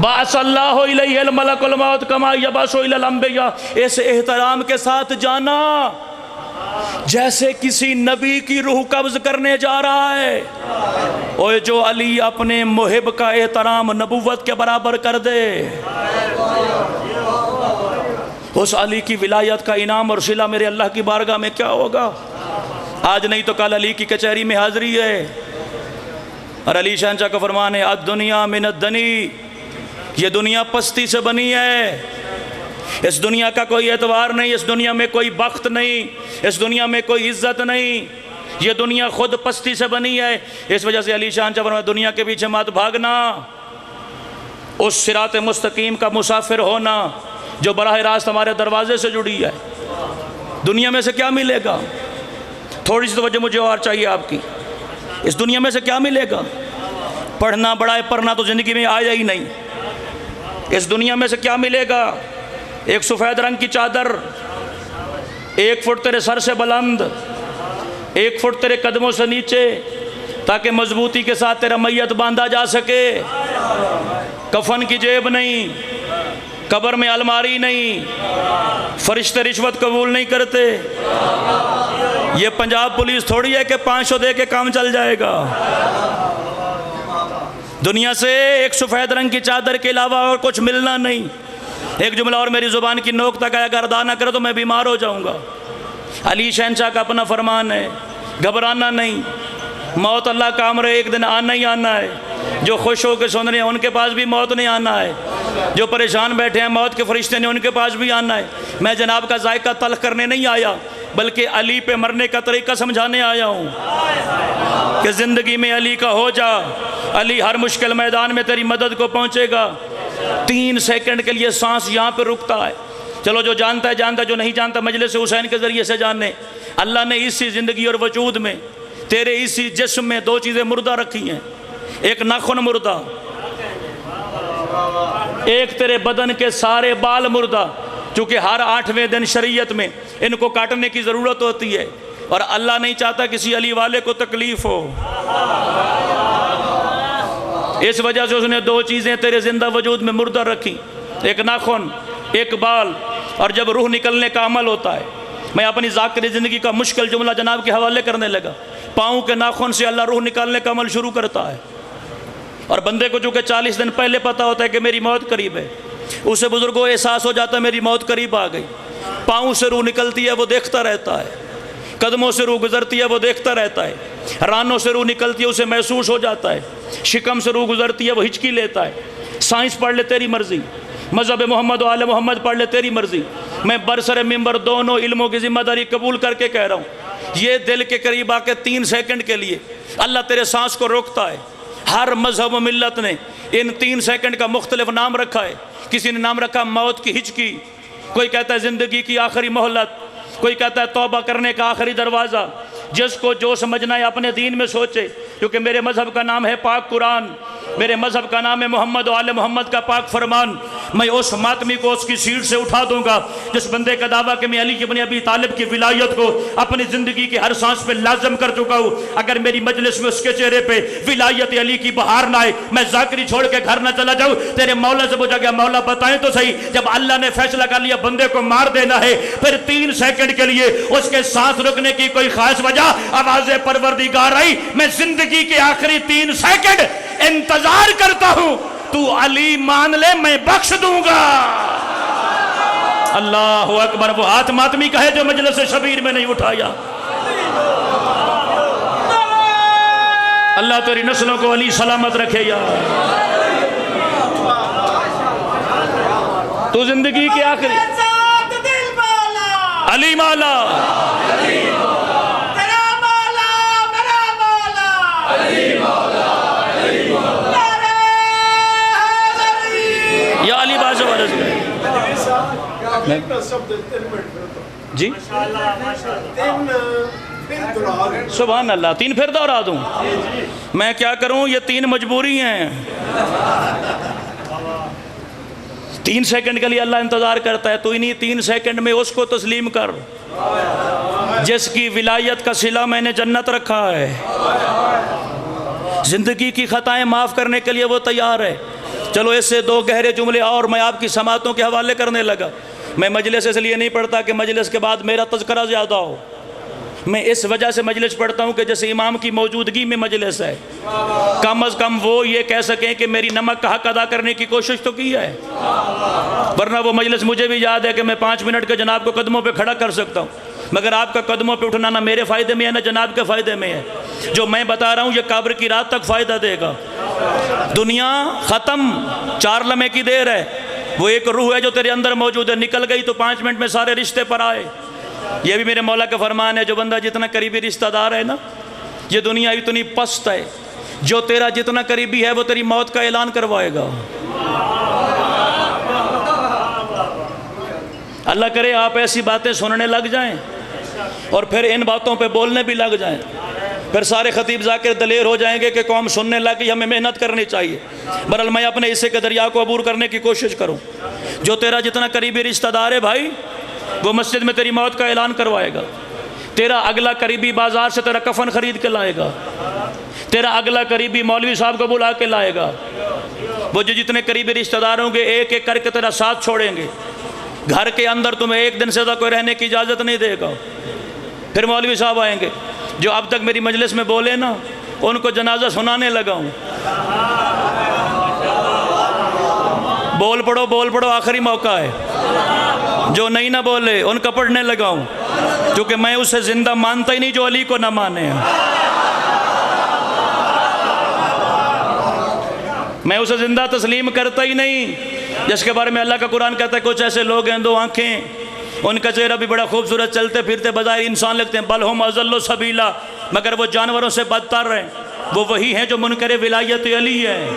بعث اللہ الیہ الملک الموت کما یبعث الی الانبیاء، اس احترام کے ساتھ جانا جیسے کسی نبی کی روح قبض کرنے جا رہا ہے۔ اوہ جو علی اپنے محب کا احترام نبوت کے برابر کر دے، اس علی کی ولایت کا انعام اور صلہ میرے اللہ کی بارگاہ میں کیا ہوگا؟ آج نہیں تو کل علی کی کچہری میں حاضری ہے، اور علی شہنشاہ کا فرمان ہے الدنیا من الدنی، یہ دنیا پستی سے بنی ہے، اس دنیا کا کوئی اعتبار نہیں، اس دنیا میں کوئی بخت نہیں، اس دنیا میں کوئی عزت نہیں، یہ دنیا خود پستی سے بنی ہے۔ اس وجہ سے علی شہنشاہ فرمایا دنیا کے پیچھے مت بھاگنا، اس صراط مستقیم کا مسافر ہونا جو براہ راست ہمارے دروازے سے جڑی ہے۔ دنیا میں سے کیا ملے گا؟ تھوڑی سی توجہ مجھے اور چاہیے آپ کی۔ اس دنیا میں سے کیا ملے گا؟ پڑھنا بڑھائے پڑھنا تو زندگی میں آیا ہی نہیں۔ اس دنیا میں سے کیا ملے گا؟ ایک سفید رنگ کی چادر، 1 فٹ تیرے سر سے بلند، 1 فٹ تیرے قدموں سے نیچے، تاکہ مضبوطی کے ساتھ تیرا میت باندھا جا سکے۔ کفن کی جیب نہیں، قبر میں الماری نہیں، فرشتے رشوت قبول نہیں کرتے۔ یہ پنجاب پولیس تھوڑی ہے کہ 500 دے کے کام چل جائے گا۔ دنیا سے ایک سفید رنگ کی چادر کے علاوہ اور کچھ ملنا نہیں۔ ایک جملہ اور میری زبان کی نوک تک آیا، اگر ادا نہ کرے تو میں بیمار ہو جاؤں گا۔ علی شہنشاہ کا اپنا فرمان ہے، گھبرانا نہیں، موت اللہ کا امر ہے، ایک دن آنا ہی آنا ہے۔ جو خوش ہو کے سن رہے ہیں ان کے پاس بھی موت نہیں آنا ہے، جو پریشان بیٹھے ہیں موت کے فرشتے نے ان کے پاس بھی آنا ہے۔ میں جناب کا ذائقہ تلخ کرنے نہیں آیا، بلکہ علی پہ مرنے کا طریقہ سمجھانے آیا ہوں کہ زندگی میں علی کا ہو جا، علی ہر مشکل میدان میں تیری مدد کو پہنچے گا۔ 3 سیکنڈ کے لیے سانس یہاں پہ رکتا ہے۔ چلو جو جانتا ہے جانتا ہے، جو نہیں جانتا مجلس حسین کے ذریعے سے جاننے۔ اللہ نے اسی زندگی اور وجود میں تیرے اسی جسم میں 2 چیزیں مردہ رکھی ہیں، ایک ناخن مردہ، ایک تیرے بدن کے سارے بال مردہ، چونکہ ہر 8ویں دن شریعت میں ان کو کاٹنے کی ضرورت ہوتی ہے، اور اللہ نہیں چاہتا کسی علی والے کو تکلیف ہو، اس وجہ سے اس نے 2 چیزیں تیرے زندہ وجود میں مردہ رکھی، ایک ناخن ایک بال۔ اور جب روح نکلنے کا عمل ہوتا ہے، میں اپنی ذاکری زندگی کا مشکل جملہ جناب کے حوالے کرنے لگا، پاؤں کے ناخن سے اللہ روح نکالنے کا عمل شروع کرتا ہے، اور بندے کو چونکہ 40 دن پہلے پتہ ہوتا ہے کہ میری موت قریب ہے، اسے بزرگوں احساس ہو جاتا ہے میری موت قریب آ گئی۔ پاؤں سے روح نکلتی ہے وہ دیکھتا رہتا ہے، قدموں سے روح گزرتی ہے وہ دیکھتا رہتا ہے، رانوں سے روح نکلتی ہے اسے محسوس ہو جاتا ہے، شکم سے روح گزرتی ہے وہ ہچکی لیتا ہے۔ سائنس پڑھ لے تیری مرضی، مذہب محمد و آل محمد پڑھ لے تیری مرضی، میں برسر ممبر دونوں علموں کی ذمہ داری قبول کر کے کہہ رہا ہوں، یہ دل کے قریب آ کے 3 سیکنڈ کے لیے اللہ تیرے سانس کو روکتا ہے۔ ہر مذہب و ملت نے ان 3 سیکنڈ کا مختلف نام رکھا ہے، کسی نے نام رکھا موت کی ہچکی، کوئی کہتا ہے زندگی کی آخری مہلت، کوئی کہتا ہے توبہ کرنے کا آخری دروازہ۔ جس کو جو سمجھنا ہے اپنے دین میں سوچے، کیونکہ میرے مذہب کا نام ہے پاک قرآن، میرے مذہب کا نام ہے محمد و آل محمد کا پاک فرمان۔ میں اس ماتمی کو اس کی سیٹ سے اٹھا دوں گا جس بندے کا دعویٰ کہ میں علی ابن ابی طالب کی ولایت کو اپنی زندگی کی ہر سانس پہ لازم کر چکا ہوں۔ اگر میری مجلس میں اس کے چہرے پہ ولایت علی کی بہار نہ آئے، میں ذاکری چھوڑ کے گھر نہ چلا جاؤں۔ تیرے مولا سے پوچھا گیا مولا بتائیں تو صحیح، جب اللہ نے فیصلہ کر لیا بندے کو مار دینا ہے، پھر 3 سیکنڈ کے لیے اس کے سانس رکنے کی کوئی خاص وجہ؟ آواز پروردگار آئی، میں زندگی کے آخری 3 سیکنڈ انتظار کرتا ہوں، تو علی مان لے میں بخش دوں گا۔ اللہ اکبر۔ وہ ہاتھ ماتمی کا ہے جو مجلس شبیر میں نہیں اٹھایا۔ اللہ تیری نسلوں کو علی سلامت رکھے یا تو زندگی کے آخری علی مولا، جی سبحان اللہ، 3 پھر دوہرا دوں؟ میں کیا کروں، یہ 3 مجبوری ہیں۔ 3 سیکنڈ کے لیے اللہ انتظار کرتا ہے، تو انہی 3 سیکنڈ میں اس کو تسلیم کر جس کی ولایت کا صلہ میں نے جنت رکھا ہے، زندگی کی خطائیں معاف کرنے کے لیے وہ تیار ہے۔ چلو اس سے 2 گہرے جملے اور میں آپ کی سماعتوں کے حوالے کرنے لگا۔ میں مجلس اس لیے نہیں پڑھتا کہ مجلس کے بعد میرا تذکرہ زیادہ ہو، میں اس وجہ سے مجلس پڑھتا ہوں کہ جیسے امام کی موجودگی میں مجلس ہے، کم از کم وہ یہ کہہ سکیں کہ میری نمک کا حق ادا کرنے کی کوشش تو کی ہے، ورنہ وہ مجلس مجھے بھی یاد ہے کہ میں 5 منٹ کے جناب کو قدموں پہ کھڑا کر سکتا ہوں، مگر آپ کا قدموں پہ اٹھنا نہ میرے فائدے میں ہے نہ جناب کے فائدے میں ہے۔ جو میں بتا رہا ہوں یہ قبر کی رات تک فائدہ دے گا۔ دنیا ختم، 4 لمحے کی دیر ہے، وہ ایک روح ہے جو تیرے اندر موجود ہے، نکل گئی تو 5 منٹ میں سارے رشتے پر آئے۔ یہ بھی میرے مولا کا فرمان ہے، جو بندہ جتنا قریبی رشتہ دار ہے نا، یہ دنیا اتنی پست ہے، جو تیرا جتنا قریبی ہے وہ تیری موت کا اعلان کروائے گا۔ اللہ کرے آپ ایسی باتیں سننے لگ جائیں اور پھر ان باتوں پہ بولنے بھی لگ جائیں، پھر سارے خطیب ذاکر دلیر ہو جائیں گے کہ قوم سننے لگی، ہمیں محنت کرنی چاہیے۔ بہرحال میں اپنے حصے کے دریا کو عبور کرنے کی کوشش کروں۔ جو تیرا جتنا قریبی رشتہ دار ہے بھائی، وہ مسجد میں تیری موت کا اعلان کروائے گا۔ تیرا اگلا قریبی بازار سے تیرا کفن خرید کے لائے گا، تیرا اگلا قریبی مولوی صاحب کو بلا کے لائے گا۔ وہ جو جتنے قریبی رشتہ دار ہوں گے ایک ایک کر کے تیرا ساتھ چھوڑیں گے۔ گھر کے اندر تمہیں 1 دن سے زیادہ کوئی رہنے کی اجازت نہیں دے گا۔ پھر مولوی صاحب آئیں گے، جو اب تک میری مجلس میں بولے نا ان کو جنازہ سنانے لگا ہوں۔ بول پڑو آخری موقع ہے۔ جو نہیں نہ بولے ان کا پڑھنے لگا ہوں، کیونکہ میں اسے زندہ مانتا ہی نہیں جو علی کو نہ مانے۔ میں اسے زندہ تسلیم کرتا ہی نہیں جس کے بارے میں اللہ کا قرآن کہتا ہے کچھ ایسے لوگ ہیں 2 آنکھیں، ان کا چہرہ بھی بڑا خوبصورت، چلتے پھرتے بظاہر انسان لگتے ہیں، بل ہم اضل سبیلا، مگر وہ جانوروں سے بدتر ہیں۔ وہ وہی ہیں جو منکر ولایت علی ہے۔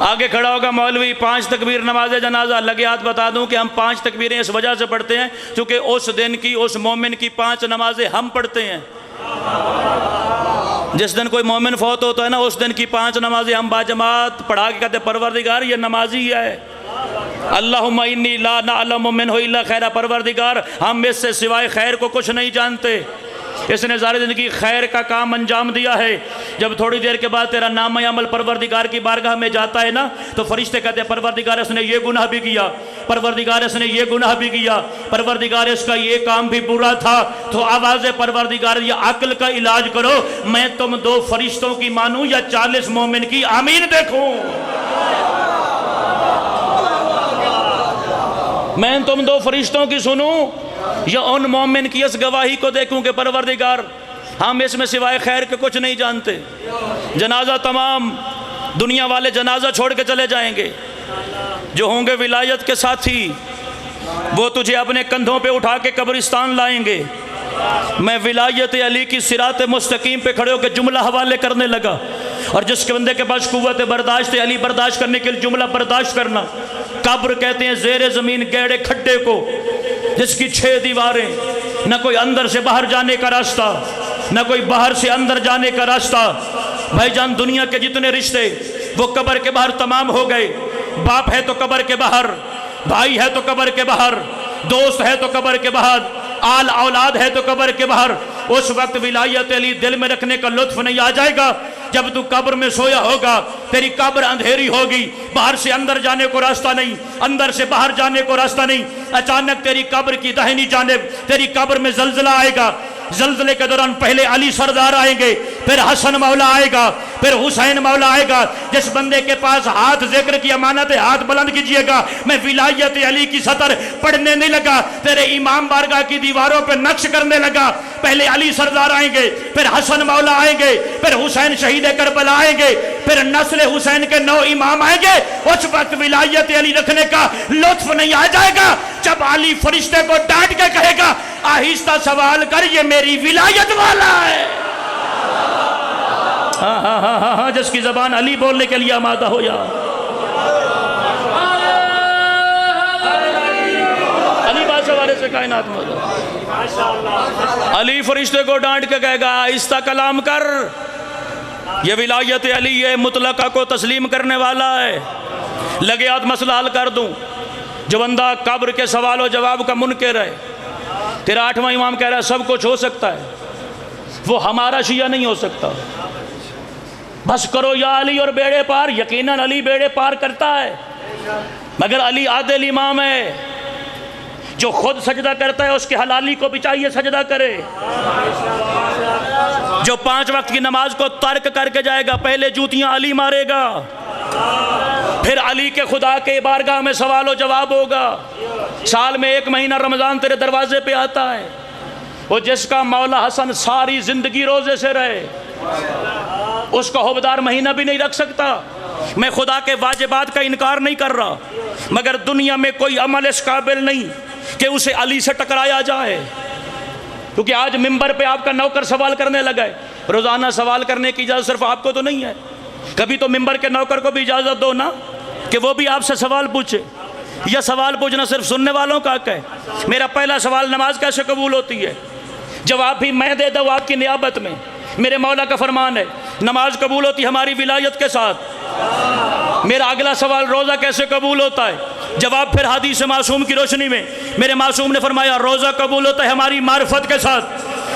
آگے کھڑا ہوگا مولوی، 5 تکبیر نماز جنازہ، لگے ہاتھ بتا دوں کہ ہم 5 تکبیریں اس وجہ سے پڑھتے ہیں کیونکہ اس دن کی اس مومن کی 5 نمازیں ہم پڑھتے ہیں۔ جس دن کوئی مومن فوت ہوتا ہے نا، اس دن کی 5 نمازیں ہم باجماعت پڑھا کے کہتے ہیں پروردگار یہ نمازی ہے، اللہم انی لا نعلم منہ الا خیر، پروردگار ہم اس سے سوائے خیر کو کچھ نہیں جانتے۔ اس نے ساری زندگی خیر کا کام انجام دیا ہے۔ جب تھوڑی دیر کے بعد تیرا نامہ عمل پروردگار کی بارگاہ میں جاتا ہے نا، تو فرشتے کہتے ہیں پروردگار اس نے یہ گناہ بھی کیا، پروردگار اس نے یہ گناہ بھی کیا، پروردگار اس کا یہ کام بھی برا تھا، تو آواز پروردگار یہ عقل کا علاج کرو، میں تم 2 فرشتوں کی مانوں یا 40 مومن کی آمین دیکھوں؟ میں تم 2 فرشتوں کی سنوں یا ان مومن کی اس گواہی کو دیکھوں کہ پروردگار ہم اس میں سوائے خیر کے کچھ نہیں جانتے۔ جنازہ تمام، دنیا والے جنازہ چھوڑ کے چلے جائیں گے، جو ہوں گے ولایت کے ساتھی وہ تجھے اپنے کندھوں پہ اٹھا کے قبرستان لائیں گے۔ میں ولایت علی کی صراط مستقیم پہ کھڑے ہو کے جملہ حوالے کرنے لگا، اور جس کے بندے کے پاس قوت برداشت ہے، علی برداشت کرنے کے لیے جملہ برداشت کرنا۔ قبر کہتے ہیں زیر زمین گہرے کھڈے کو، جس کی 6 دیواریں، نہ کوئی اندر سے باہر جانے کا راستہ، نہ کوئی باہر سے اندر جانے کا راستہ۔ بھائی جان دنیا کے جتنے رشتے وہ قبر کے باہر تمام ہو گئے۔ باپ ہے تو قبر کے باہر، بھائی ہے تو قبر کے باہر، دوست ہے تو قبر کے باہر، آل اولاد ہے تو قبر کے باہر۔ اس وقت ولایت علی دل میں رکھنے کا لطف نہیں آ جائے گا جب تو قبر میں سویا ہوگا، تیری قبر اندھیری ہوگی، باہر سے اندر جانے کو راستہ نہیں، اندر سے باہر جانے کو راستہ نہیں۔ اچانک تیری قبر کی داہنی جانب تیری قبر میں زلزلہ آئے گا۔ زلزلے کے دوران پہلے علی سردار آئیں گے، پھر حسن مولا آئے گا، پھر حسین مولا آئے گا۔ جس بندے کے پاس ہاتھ ذکر کی امانت ہے ہاتھ بلند کیجئے گا۔ میں ولایت علی کی سطر پڑھنے نہیں لگا، تیرے امام بارگاہ کی دیواروں پہ نقش کرنے لگا۔ پہلے علی سردار آئیں گے، پھر حسن مولا آئیں گے، پھر حسین شہید کربلا آئیں گے، پھر نسل حسین کے 9 امام آئیں گے۔ اس وقت ولایت علی رکھنے کا لطف نہیں آ جائے گا جب علی فرشتے کو ڈانٹ کے کہے گا آہستہ سوال کر یہ میری ولایت والا ہے۔ ہاں جس کی زبان علی بولنے کے لیے آمادہ ہو جا۔ سے کائنات میں علی فرشتے کو ڈانٹ کے کہے گا آہستہ کلام کر، یہ ولایت علی ہے، مطلقہ کو تسلیم کرنے والا ہے، لگے ہاتھ مسئلہ حل کر دوں۔ جو بندہ قبر کے سوال و جواب کا منکر ہے، تیرا 8واں امام کہہ رہا ہے سب کچھ ہو سکتا ہے، وہ ہمارا شیعہ نہیں ہو سکتا۔ بس کرو یا علی اور بیڑے پار، یقیناً علی بیڑے پار کرتا ہے، مگر علی عادل امام ہے، جو خود سجدہ کرتا ہے اس کے حلالی کو بھی چاہیے سجدہ کرے۔ جو 5 وقت کی نماز کو ترک کر کے جائے گا پہلے جوتیاں علی مارے گا، پھر علی کے خدا کے بارگاہ میں سوال و جواب ہوگا۔ سال میں 1 مہینہ رمضان تیرے دروازے پہ آتا ہے، وہ جس کا مولا حسن ساری زندگی روزے سے رہے، اس کو حبدار مہینہ بھی نہیں رکھ سکتا۔ میں خدا کے واجبات کا انکار نہیں کر رہا، مگر دنیا میں کوئی عمل اس قابل نہیں کہ اسے علی سے ٹکرایا جائے، کیونکہ آج ممبر پہ آپ کا نوکر سوال کرنے لگا ہے۔ روزانہ سوال کرنے کی اجازت صرف آپ کو تو نہیں ہے، کبھی تو ممبر کے نوکر کو بھی اجازت دو نا کہ وہ بھی آپ سے سوال پوچھے، یا سوال پوچھنا صرف سننے والوں کا حق ہے۔ میرا پہلا سوال نماز کیسے قبول ہوتی ہے، جواب بھی میں دے دوں آپ کی نیابت میں۔ میرے مولا کا فرمان ہے نماز قبول ہوتی ہماری ولایت کے ساتھ۔ میرا اگلا سوال روزہ کیسے قبول ہوتا ہے، جواب پھر حدیث معصوم کی روشنی میں میرے معصوم نے فرمایا روزہ قبول ہوتا ہے ہماری معرفت کے ساتھ۔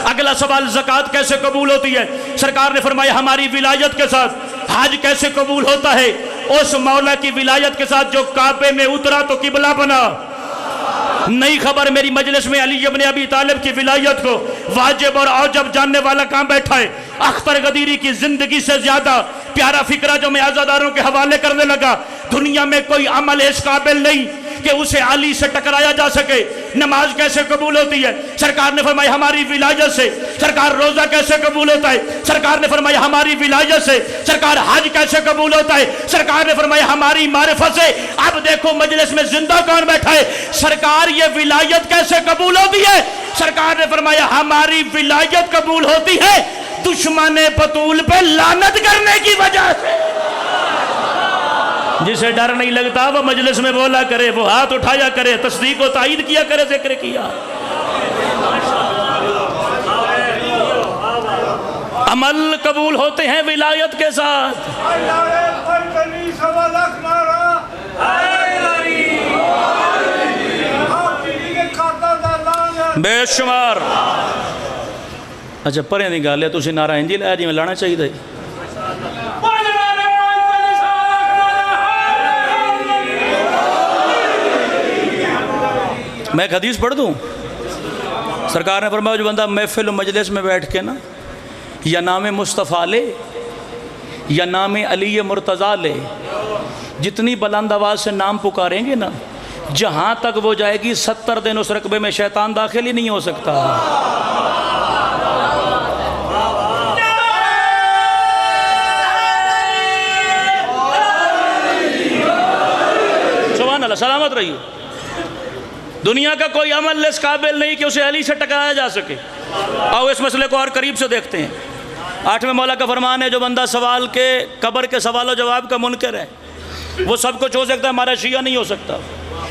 اگلا سوال زکوٰۃ کیسے قبول ہوتی ہے، سرکار نے فرمایا ہماری ولایت کے ساتھ۔ حج کیسے قبول ہوتا ہے، اس مولا کی ولایت کے ساتھ جو کعبے میں اترا تو قبلہ بنا۔ نئی خبر میری مجلس میں علی ابن ابی طالب کی ولایت کو واجب اور اوجب جاننے والا کہاں بیٹھا ہے؟ اختر غدیری کی زندگی سے زیادہ پیارا فکرہ جو میں عزاداروں کے حوالے کرنے لگا، دنیا میں کوئی عمل اس قابل نہیں کہ اسے علی سے ٹکرایا جا سکے۔ نماز کیسے قبول ہوتی ہے، سرکار نے فرمایا ہماری ولایت سے۔ سرکار روزہ کیسے قبول ہوتا ہے، سرکار نے فرمایا ہماری ولایت سے۔ سرکار حج کیسے قبول ہوتا ہے، سرکار نے فرمایا ہماری معرفت سے۔ اب دیکھو مجلس میں زندہ کون بیٹھا ہے، سرکار یہ ولایت کیسے قبول ہوتی ہے، سرکار نے فرمایا ہماری ولایت قبول ہوتی ہے دشمن بطول پہ لعنت کرنے کی وجہ سے۔ جسے ڈر نہیں لگتا وہ مجلس میں بولا کرے، وہ ہاتھ اٹھایا کرے، تصدیق و تائید کیا کرے، ذکر کیا۔ عمل قبول ہوتے ہیں ولایت کے ساتھ۔ بے شمار اچھا پرے نہیں گالے تو اسے نعرہ انجیل ہے جی میں لانا چاہیے تھا۔ میں ایک حدیث پڑھ دوں، سرکار نے فرمایا جو بندہ محفل و مجلس میں بیٹھ کے نا یا نام مصطفیٰ لے یا نام علی مرتضیٰ لے، جتنی بلند آواز سے نام پکاریں گے نا، جہاں تک وہ جائے گی 70 دن اس رقبے میں شیطان داخل ہی نہیں ہو سکتا۔ سبحان اللہ، سلامت رہیے۔ دنیا کا کوئی عمل اس قابل نہیں کہ اسے علی سے ٹکرایا جا سکے۔ آؤ اس مسئلے کو اور قریب سے دیکھتے ہیں۔ 8ویں مولا کا فرمان ہے جو بندہ سوال کے قبر کے سوال و جواب کا منکر ہے وہ سب کچھ ہو سکتا ہے، ہمارا شیعہ نہیں ہو سکتا۔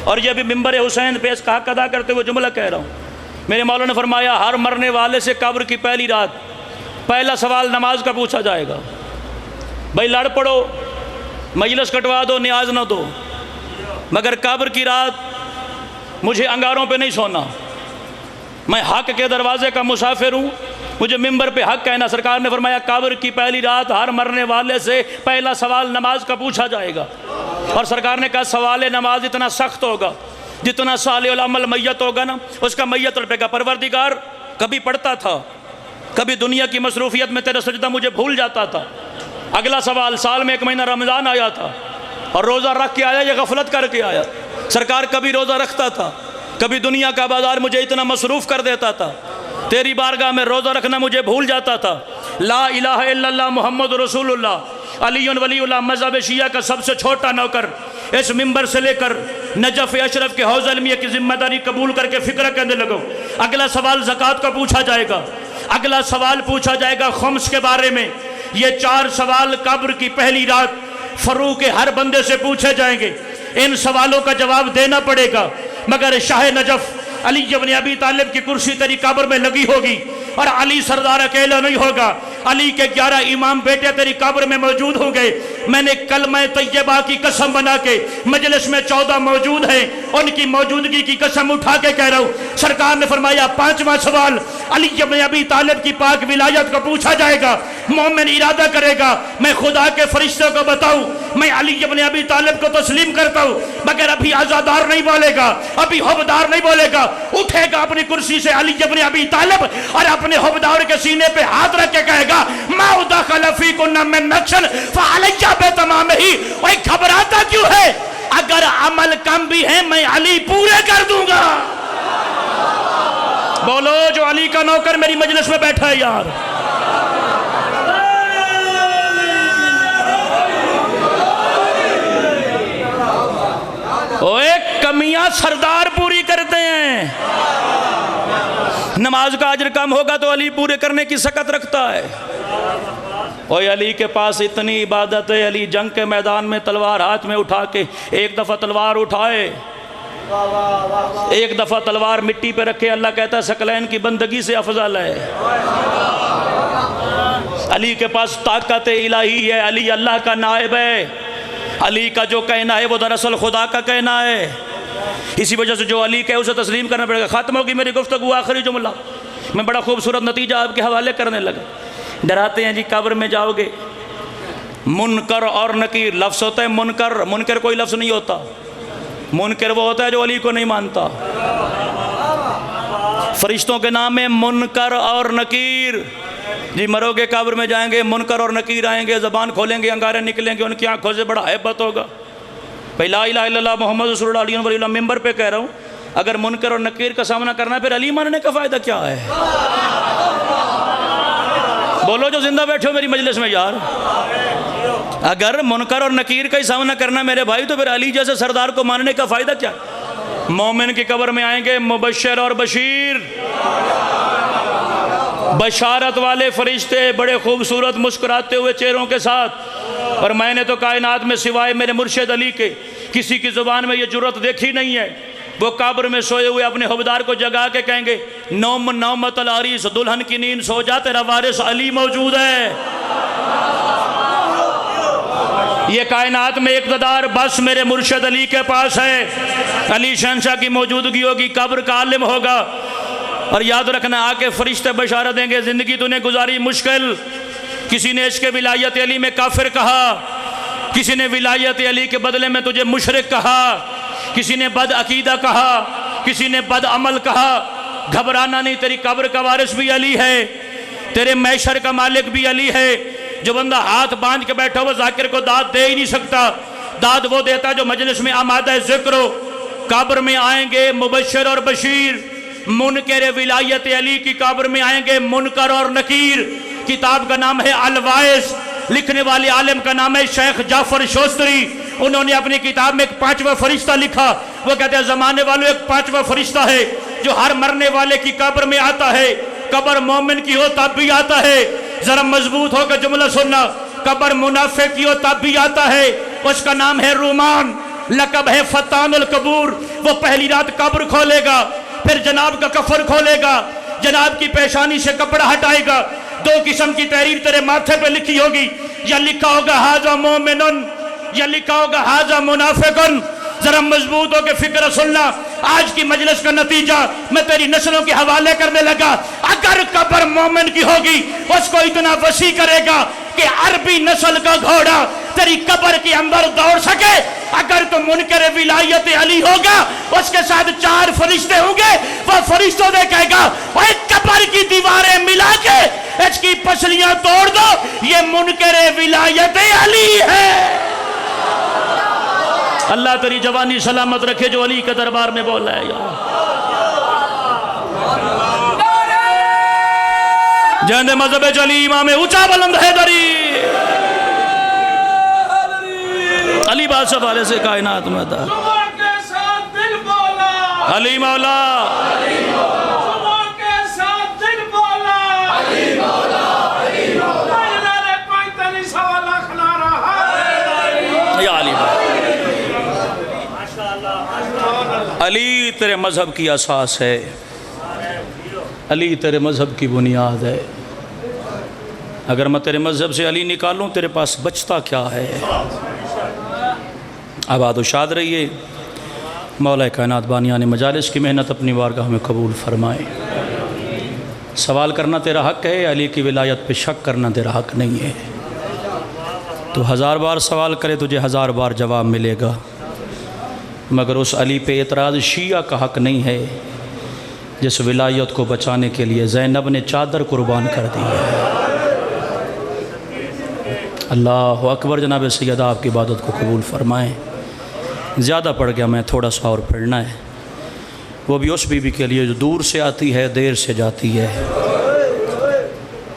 اور یہ بھی ممبر حسین پہ اس کا حق ادا کرتے ہوئے جملہ کہہ رہا ہوں۔ میرے مولا نے فرمایا ہر مرنے والے سے قبر کی پہلی رات پہلا سوال نماز کا پوچھا جائے گا۔ بھائی لڑ پڑو، مجلس کٹوا دو، نیاز نہ دو، مگر قبر کی رات مجھے انگاروں پہ نہیں سونا۔ میں حق کے دروازے کا مسافر ہوں، مجھے ممبر پہ حق کہنا۔ سرکار نے فرمایا قبر کی پہلی رات ہر مرنے والے سے پہلا سوال نماز کا پوچھا جائے گا۔ اور سرکار نے کہا سوال نماز اتنا سخت ہوگا جتنا صالح العمل میت ہوگا نا اس کا میت تڑپے گا، پروردگار کبھی پڑھتا تھا، کبھی دنیا کی مصروفیت میں تیرا سجدہ مجھے بھول جاتا تھا۔ اگلا سوال سال میں 1 مہینہ رمضان آیا تھا اور روزہ رکھ کے آیا یا غفلت کر کے آیا؟ سرکار کبھی روزہ رکھتا تھا، کبھی دنیا کا بازار مجھے اتنا مصروف کر دیتا تھا، تیری بارگاہ میں روزہ رکھنا مجھے بھول جاتا تھا۔ لا الہ الا اللہ محمد رسول اللہ، علی ولی اللہ، مذہب شیعہ کا سب سے چھوٹا نوکر، اس ممبر سے لے کر نجف اشرف کے حوض علمیہ کی ذمہ داری قبول کر کے فکرہ کہنے لگو۔ اگلا سوال زکوٰۃ کا پوچھا جائے گا، اگلا سوال پوچھا جائے گا خمس کے بارے میں۔ یہ 4 سوال قبر کی پہلی رات فروغ ہر بندے سے پوچھے جائیں گے۔ ان سوالوں کا جواب دینا پڑے گا، مگر شاہ نجف علی ابن ابی طالب کی کرسی تیری قبر میں لگی ہوگی اور علی سردار اکیلا نہیں ہوگا، علی کے 11 امام بیٹے تیری قبر میں موجود ہوں گے۔ میں نے کلمہ طیبہ کی قسم بنا کے مجلس میں 14 موجود ہیں، ان کی موجودگی کی قسم اٹھا کے کہہ رہا ہوں۔ سرکار نے فرمایا 5واں سوال علی ابن ابی طالب کی پاک ولایت کو پوچھا جائے گا۔ مومن ارادہ کرے گا میں خدا کے فرشتوں کو بتاؤں میں علی ابن ابی طالب کو تسلیم کرتا ہوں، مگر ابھی عزادار نہیں بولے گا، ابھی حبدار نہیں بولے گا، اٹھے گا اپنی کرسی سے علی ابن ابی طالب اور اپنے حبدار کے سینے پہ ہاتھ رکھ کے کہے گا ما دخل فیکن من نقص فعلی بتمامہ۔ اوے گھبراتا کیوں ہے؟ اگر عمل کم بھی ہے میں علی پورے کر دوں گا۔ بولو جو علی کا نوکر میری مجلس میں بیٹھا ہے یار۔ ایک کمیاں سردار پوری کرتے ہیں۔ نماز کا اجر کم ہوگا تو علی پورے کرنے کی سکت رکھتا ہے۔ اوہ علی کے پاس اتنی عبادت ہے، علی جنگ کے میدان میں تلوار ہاتھ میں اٹھا کے ایک دفعہ تلوار اٹھائے، ایک دفعہ تلوار مٹی پہ رکھے، اللہ کہتا ہے ثقلین کی بندگی سے افضل ہے۔ علی کے پاس طاقت الہی ہے، علی اللہ کا نائب ہے، علی کا جو کہنا ہے وہ دراصل خدا کا کہنا ہے۔ اسی وجہ سے جو علی کہے اسے تسلیم کرنا پڑے گا۔ ختم ہوگی میری گفتگو، آخری جملہ میں بڑا خوبصورت نتیجہ آپ کے حوالے کرنے لگا۔ ڈراتے ہیں جی قبر میں جاؤ گے منکر اور نکیر، لفظ ہوتا ہے منکر، منکر کوئی لفظ نہیں ہوتا، منکر وہ ہوتا ہے جو علی کو نہیں مانتا۔ فرشتوں کے نام ہے منکر اور نکیر۔ جی مرو گے قبر میں جائیں گے، منکر اور نکیر آئیں گے، زبان کھولیں گے، انگارے نکلیں گے، ان کی آنکھوں سے بڑا ہیبت ہوگا۔ بھئی لا الہ الا اللہ محمد رسول اللہ علیہ وسلم، ممبر پہ کہہ رہا ہوں اگر منکر اور نکیر کا سامنا کرنا ہے پھر علی ماننے کا فائدہ کیا ہے؟ بولو جو زندہ بیٹھے ہو میری مجلس میں یار، اگر منکر اور نکیر کا ہی سامنا کرنا میرے بھائی تو پھر علی جیسے سردار کو ماننے کا فائدہ کیا؟ مومن کی قبر میں آئیں گے مبشر اور بشیر، بشارت والے فرشتے بڑے خوبصورت مسکراتے ہوئے چہروں کے ساتھ، اور میں نے تو کائنات میں سوائے میرے مرشد علی کے کسی کی زبان میں یہ جرت دیکھی نہیں ہے۔ وہ قبر میں سوئے ہوئے اپنے حبدار کو جگا کے کہیں گے نوم نومت العریس، دلہن کی نیند سو جا، تیرا وارث علی موجود ہے۔ یہ کائنات میں اقتدار بس میرے مرشد علی کے پاس ہے۔ علی شہنشاہ کی موجودگی ہوگی، قبر کا عالم ہوگا، اور یاد رکھنا آ کے فرشتے بشارت دیں گے زندگی تو نے گزاری مشکل، کسی نے عشق ولایت علی میں کافر کہا، کسی نے ولایت علی کے بدلے میں تجھے مشرک کہا، کسی نے بد عقیدہ کہا، کسی نے بد عمل کہا۔ گھبرانا نہیں، تیری قبر کا وارث بھی علی ہے، تیرے محشر کا مالک بھی علی ہے۔ جو بندہ ہاتھ باندھ کے بیٹھا وہ ذاکر کو داد دے ہی نہیں سکتا، داد وہ دیتا جو مجلس میں آمادہ ذکر ہو۔ قبر میں آئیں گے مبشر اور بشیر، منکر ولایت علی کی قبر میں آئیں گے منکر اور نکیر۔ کتاب کا نام ہے الوائس، لکھنے والے عالم کا نام ہے شیخ جعفر شوستری۔ انہوں نے اپنی کتاب میں ایک 5واں فرشتہ لکھا، وہ کہتے ہیں زمانے والوں ایک 5واں فرشتہ ہے جو ہر مرنے والے کی قبر میں آتا ہے، قبر مومن کی ہو تب بھی آتا ہے۔ ذرا مضبوط ہو کر جملہ سننا، قبر منافق کی ہو تب بھی آتا ہے، اس کا نام ہے رومان، لقب ہے فتان القبور۔ وہ پہلی رات قبر کھولے گا، پھر جناب کا کفر کھولے گا، جناب کی پیشانی سے کپڑا ہٹائے گا، 2 قسم کی تحریر تیرے ماتھے پہ لکھی ہوگی، یا لکھا ہوگا ھذا مومن، یا لکھا ہوگا ھذا منافق۔ ذرا مضبوط ہو کے فکر سننا، آج کی مجلس کا نتیجہ میں تیری نسلوں کے حوالے کرنے لگا۔ اگر قبر مومن کی ہوگی اس کو اتنا وسیع کرے گا کہ عربی نسل کا گھوڑا تیری قبر کے اندر دوڑ سکے۔ اگر تو منکر ولایت علی ہوگا اس کے ساتھ 4 فرشتے ہوں گے، وہ فرشتوں نے کہے گا وہ قبر کی دیواریں ملا کے اس کی پسلیاں توڑ دو، یہ منکر ولایت علی ہے۔ اللہ تیری جوانی سلامت رکھے جو علی کے دربار میں بول رہا ہے یار۔ جہند مذہب علی امام اونچا بلند حیدری، علی بادشاہ والے سے کائنات میں تھا علی مولا، علی تیرے مذہب کی اساس ہے، علی تیرے مذہب کی بنیاد ہے۔ اگر میں تیرے مذہب سے علی نکالوں تیرے پاس بچتا کیا ہے؟ آباد و شاد رہیے۔ مولا کائنات بانیان مجالس کی محنت اپنی بارگاہ میں قبول فرمائے۔ سوال کرنا تیرا حق ہے، علی کی ولایت پہ شک کرنا تیرا حق نہیں ہے۔ تو 1000 بار سوال کرے تجھے 1000 بار جواب ملے گا، مگر اس علی پہ اعتراض شیعہ کا حق نہیں ہے جس ولایت کو بچانے کے لیے زینب نے چادر قربان کر دی ہے۔ اللہ اکبر۔ جناب سیدہ آپ کی عبادت کو قبول فرمائیں۔ زیادہ پڑھ گیا میں، تھوڑا سا اور پڑھنا ہے، وہ بھی اس بی بی کے لیے جو دور سے آتی ہے دیر سے جاتی ہے۔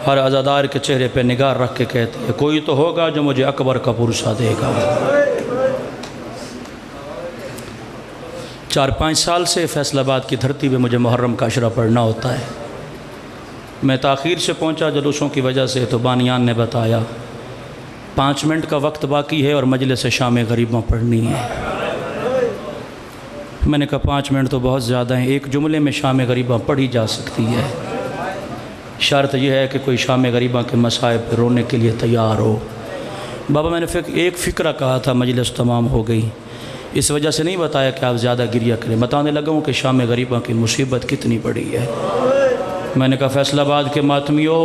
ہر عزادار کے چہرے پہ نگاہ رکھ کے کہتے ہیں کوئی تو ہوگا جو مجھے اکبر کا پرسہ دے گا۔ 4-5 سال سے فیصل آباد کی دھرتی پہ مجھے محرم کا عشرہ پڑھنا ہوتا ہے۔ میں تاخیر سے پہنچا جلوسوں کی وجہ سے، تو بانیان نے بتایا 5 منٹ کا وقت باقی ہے اور مجلس شام غریباں پڑھنی ہے۔ میں نے کہا 5 منٹ تو بہت زیادہ ہیں، ایک جملے میں شام غریباں پڑھی جا سکتی ہے، شرط یہ ہے کہ کوئی شام غریباں کے مصائب پہ رونے کے لیے تیار ہو۔ بابا میں نے ایک فکرہ کہا تھا، مجلس تمام ہو گئی، اس وجہ سے نہیں بتایا کہ آپ زیادہ گریہ کریں، بتانے لگا ہوں کہ شام غریباں کی مصیبت کتنی بڑی ہے۔ میں نے کہا فیصل آباد کے ماتمیوں،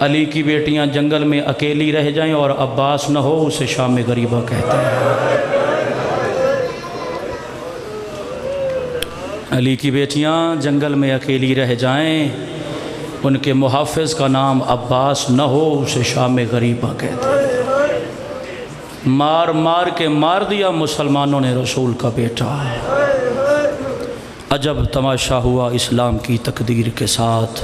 علی کی بیٹیاں جنگل میں اکیلی رہ جائیں اور عباس نہ ہو، اسے شام غریباں کہتے ہیں۔ علی کی بیٹیاں جنگل میں اکیلی رہ جائیں، ان کے محافظ کا نام عباس نہ ہو، اسے شام غریباں کہتے ہیں۔ مار مار کے مار دیا مسلمانوں نے رسول کا بیٹا، عجب تماشا ہوا اسلام کی تقدیر کے ساتھ،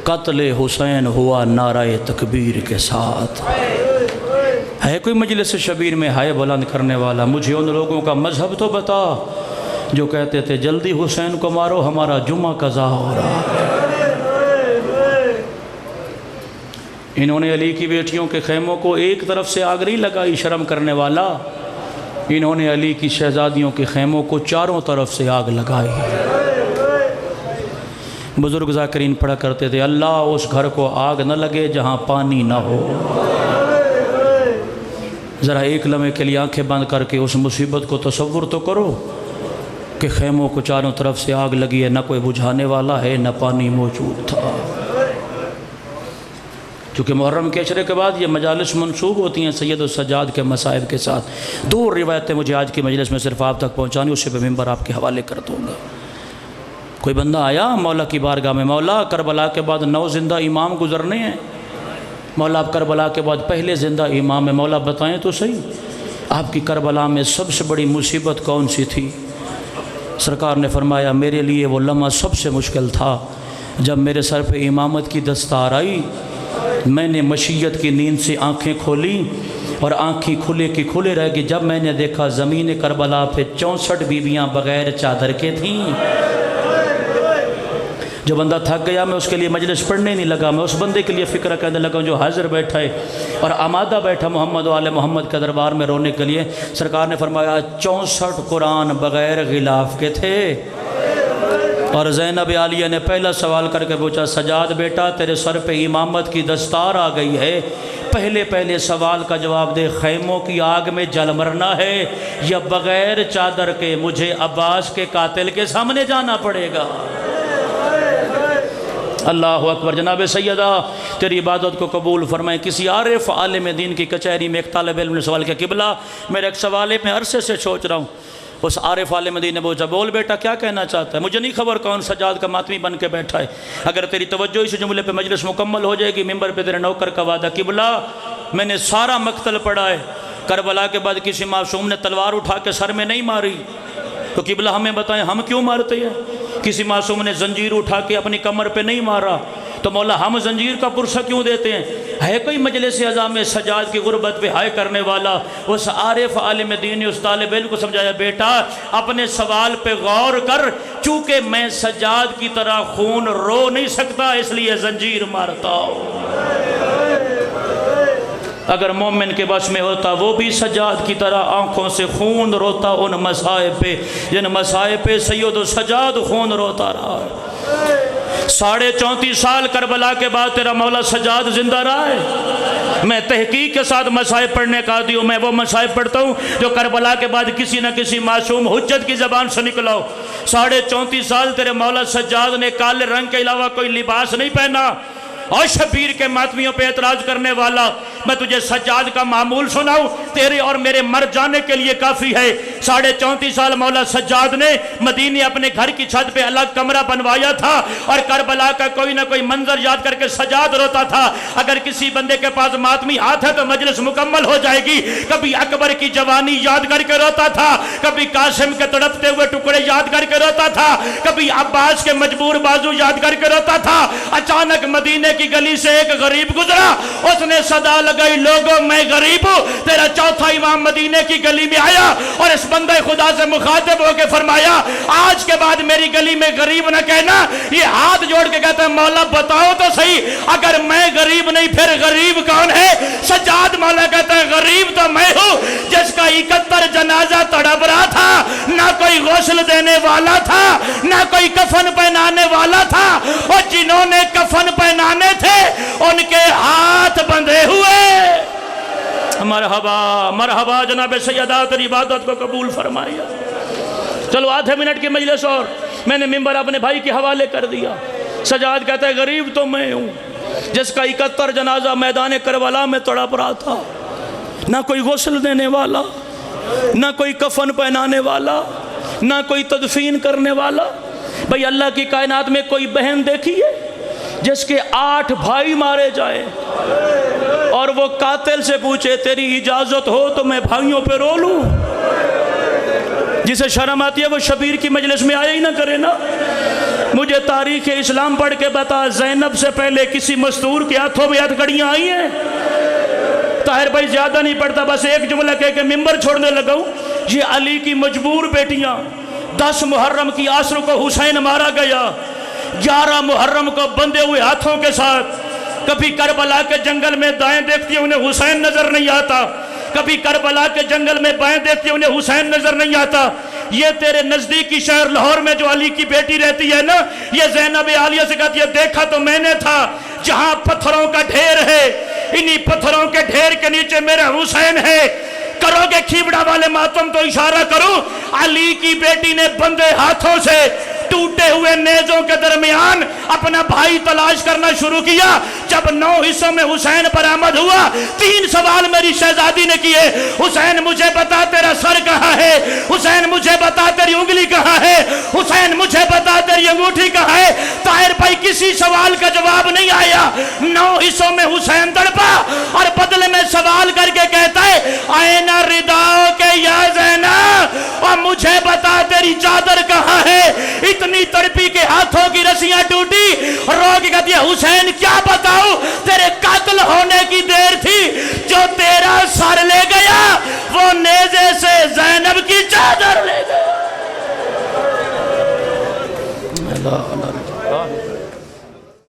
قتل حسین ہوا نعرہ تکبیر کے ساتھ۔ ہے کوئی مجلس شبیر میں ہائے بلند کرنے والا؟ مجھے ان لوگوں کا مذہب تو بتا جو کہتے تھے جلدی حسین کو مارو، ہمارا جمعہ قضا ہو رہا ہے۔ انہوں نے علی کی بیٹیوں کے خیموں کو ایک طرف سے آگ نہیں لگائی شرم کرنے والا، انہوں نے علی کی شہزادیوں کے خیموں کو چاروں طرف سے آگ لگائی۔ بزرگ ذاکرین پڑھا کرتے تھے اللہ اس گھر کو آگ نہ لگے جہاں پانی نہ ہو۔ ذرا ایک لمحے کے لیے آنکھیں بند کر کے اس مصیبت کو تصور تو کرو کہ خیموں کو چاروں طرف سے آگ لگی ہے، نہ کوئی بجھانے والا ہے، نہ پانی موجود تھا۔ چونکہ محرم کے عشرے کے بعد یہ مجالس منسوب ہوتی ہیں سید السجاد کے مصائب کے ساتھ۔ 2 روایتیں مجھے آج کی مجلس میں صرف آپ تک پہنچانی، اس سے میں ممبر آپ کے حوالے کر دوں گا۔ کوئی بندہ آیا مولا کی بارگاہ میں، مولا کربلا کے بعد 9 زندہ امام گزرنے ہیں، مولا آپ کربلا کے بعد پہلے زندہ امام ہیں، مولا بتائیں تو صحیح آپ کی کربلا میں سب سے بڑی مصیبت کون سی تھی؟ سرکار نے فرمایا میرے لیے وہ لمحہ سب سے مشکل تھا جب میرے سر پہ امامت کی دستار آئی، میں نے مشیت کی نیند سے آنکھیں کھولی اور آنکھیں کھلے کی کھلے رہ گئی جب میں نے دیکھا زمین کربلا پہ 64 بیویاں بغیر چادر کے تھیں۔ جو بندہ تھک گیا میں اس کے لیے مجلس پڑھنے نہیں لگا، میں اس بندے کے لیے فکر کرنے لگا جو حاضر بیٹھا ہے اور آمادہ بیٹھا محمد و آل محمد کے دربار میں رونے کے لیے۔ سرکار نے فرمایا 64 قرآن بغیر غلاف کے تھے۔ اور زینب عالیہ نے پہلا سوال کر کے پوچھا سجاد بیٹا تیرے سر پہ امامت کی دستار آ گئی ہے، پہلے سوال کا جواب دے، خیموں کی آگ میں جل مرنا ہے یا بغیر چادر کے مجھے عباس کے قاتل کے سامنے جانا پڑے گا؟ اللہ اکبر۔ جناب سیدہ تیری عبادت کو قبول فرمائے۔ کسی عارف عالم دین کی کچہری میں ایک طالب علم نے سوال کیا قبلہ میرا ایک سوال ہے میں عرصے سے سوچ رہا ہوں۔ اس عارف عالم دین نے پوچھا بول بیٹا کیا کہنا چاہتا ہے؟ مجھے نہیں خبر کون سجاد کا ماتمی بن کے بیٹھا ہے، اگر تیری توجہ اس جملے پہ مجلس مکمل ہو جائے گی ممبر پہ تیرے نوکر کا وعدہ قبلہ میں نے سارا مقتل پڑھا ہے، کربلا کے بعد کسی معصوم نے تلوار اٹھا کے سر میں نہیں ماری، تو قبلہ ہمیں بتائیں ہم کیوں مارتے ہیں؟ کسی معصوم نے زنجیر اٹھا کے اپنی کمر پہ نہیں مارا، تو مولا ہم زنجیر کا پرسہ کیوں دیتے ہیں؟ ہے کوئی مجلس اعظم میں سجاد کی غربت پہ ہائے کرنے والا؟ اس عارف عالم دین نے اس طالب علم کو سمجھایا بیٹا اپنے سوال پہ غور کر، چونکہ میں سجاد کی طرح خون رو نہیں سکتا اس لیے زنجیر مارتا ہوں۔ اگر مومن کے بس میں ہوتا وہ بھی سجاد کی طرح آنکھوں سے خون روتا ان مصائب پہ جن مصائب پہ سید و سجاد خون روتا رہا ہے۔ 34.5 سال کربلا کے بعد تیرا مولا سجاد زندہ رہا ہے۔ میں تحقیق کے ساتھ مصائب پڑھنے کا عادی ہوں، میں وہ مصائب پڑھتا ہوں جو کربلا کے بعد کسی نہ کسی معصوم حجت کی زبان سے نکلا ہو۔ 34.5 سال تیرے مولا سجاد نے کالے رنگ کے علاوہ کوئی لباس نہیں پہنا۔ اور شبیر کے ماتمیوں پہ اعتراض کرنے والا، میں تجھے سجاد کا معمول سناؤں، تیرے اور میرے مر جانے کے لیے کافی ہے۔ 34.5 سال مولا سجاد نے مدینے اپنے گھر کی چھت پہ الگ کمرہ بنوایا تھا اور کربلا کا کوئی نہ کوئی منظر یاد کر کے سجاد روتا تھا۔ اگر کسی بندے کے پاس ماتمی ہاتھ ہے تو مجلس مکمل ہو جائے گی۔ کبھی اکبر کی جوانی یاد کر کے روتا تھا، کبھی قاسم کے تڑپتے ہوئے ٹکڑے یاد کر کے روتا تھا، کبھی عباس کے مجبور بازو یاد کر کے روتا تھا۔ اچانک مدینے کی گلی سے ایک غریب گزرا، اس نے صدا لگائی، لوگوں میں غریب ہوں۔ تیرا چوتھا امام مدینے کی گلی میں آیا اور اس بندے خدا سے مخاطب ہو کے فرمایا، آج کے بعد میری گلی میں غریب نہ کہنا۔ یہ ہاتھ جوڑ کے کہتا ہے، مولا بتاؤ تو صحیح، اگر میں غریب نہیں پھر غریب کون ہے؟ سجاد مولا کہتا ہے، غریب تو میں ہوں جس کا 71 جنازہ تڑپ رہا تھا، نہ کوئی غسل دینے والا تھا، نہ کوئی کفن پہنانے والا تھا، اور جنہوں نے کفن پہنانے تھے ان کے ہاتھ بندھے ہوئے۔ مرحبا مرحبا جناب سیدہ، تیری عبادت کو قبول فرمایا۔ چلو آدھے منٹ کی مجلس اور میں نے ممبر اپنے بھائی کے حوالے کر دیا۔ سجاد کہتا ہے، غریب تو میں ہوں جس کا 71 جنازہ میدان کربلا میں تڑپ رہا تھا، نہ کوئی غسل دینے والا، نہ کوئی کفن پہنانے والا، نہ کوئی تدفین کرنے والا۔ بھئی اللہ کی کائنات میں کوئی بہن دیکھی ہے جس کے 8 بھائی مارے جائیں اور وہ قاتل سے پوچھے تیری اجازت ہو تو میں بھائیوں پہ رو لوں؟ جسے شرم آتی ہے وہ شبیر کی مجلس میں آیا ہی نہ کرے نا۔ مجھے تاریخ اسلام پڑھ کے بتا، زینب سے پہلے کسی مستور کے ہاتھوں میں ہتھ کڑیاں آئی ہیں؟ طاہر بھائی زیادہ نہیں پڑھتا، بس ایک جملہ کہہ کے ممبر چھوڑنے لگا ہوں۔ یہ علی کی مجبور بیٹیاں، 10 محرم کی عصر کو حسین مارا گیا، 11 محرم کو بندے ہوئے ہاتھوں کے ساتھ کبھی کربلا کے جنگل میں دائیں دیکھتی ہیں انہیں حسین نظر نہیں آتا، کبھی کربلا کے جنگل میں بائیں دیکھتی ہیں انہیں حسین نظر نہیں آتا۔ یہ تیرے نزدیکی شہر لاہور میں جو علی کی بیٹی رہتی ہے نا، یہ زینب عالیہ سے کہتی ہے، دیکھا تو میں نے تھا جہاں پتھروں کا ڈھیر ہے، انہی پتھروں کے ڈھیر کے نیچے میرا حسین ہے۔ کرو گے کھیبڑا والے ماتم تو اشارہ کروں۔ علی کی بیٹی نے بندے ہاتھوں سے ٹوٹے ہوئے نیزوں کے درمیان اپنا بھائی تلاش کرنا شروع کیا۔ جب 9 حصوں میں حسین برآمد ہوا، 3 سوال میری شہزادی نے کیے، حسین مجھے بتا تیرا سر کہاں ہے، حسین مجھے بتا تیری انگلی کہاں ہے، حسین مجھے بتا تیری انگوٹھی کہاں ہے۔ طاہر بھائی کسی سوال کا جواب نہیں آیا۔ 9 حصوں میں حسین تڑپا اور بدلے میں سوال کر کے کہتا ہے، آئینہ رداؤ کے یا زینب، اور مجھے بتا تیری چادر کہاں ہے۔ اتنی تڑپی کے ہاتھوں کی رسیاں ٹوٹی، رو کے کہتی ہے، حسین کیا بتاؤ، تیرے قتل ہونے کی دیر تھی، جو تیرا سر لے گیا وہ نیزے سے زینب کی چادر لے گیا۔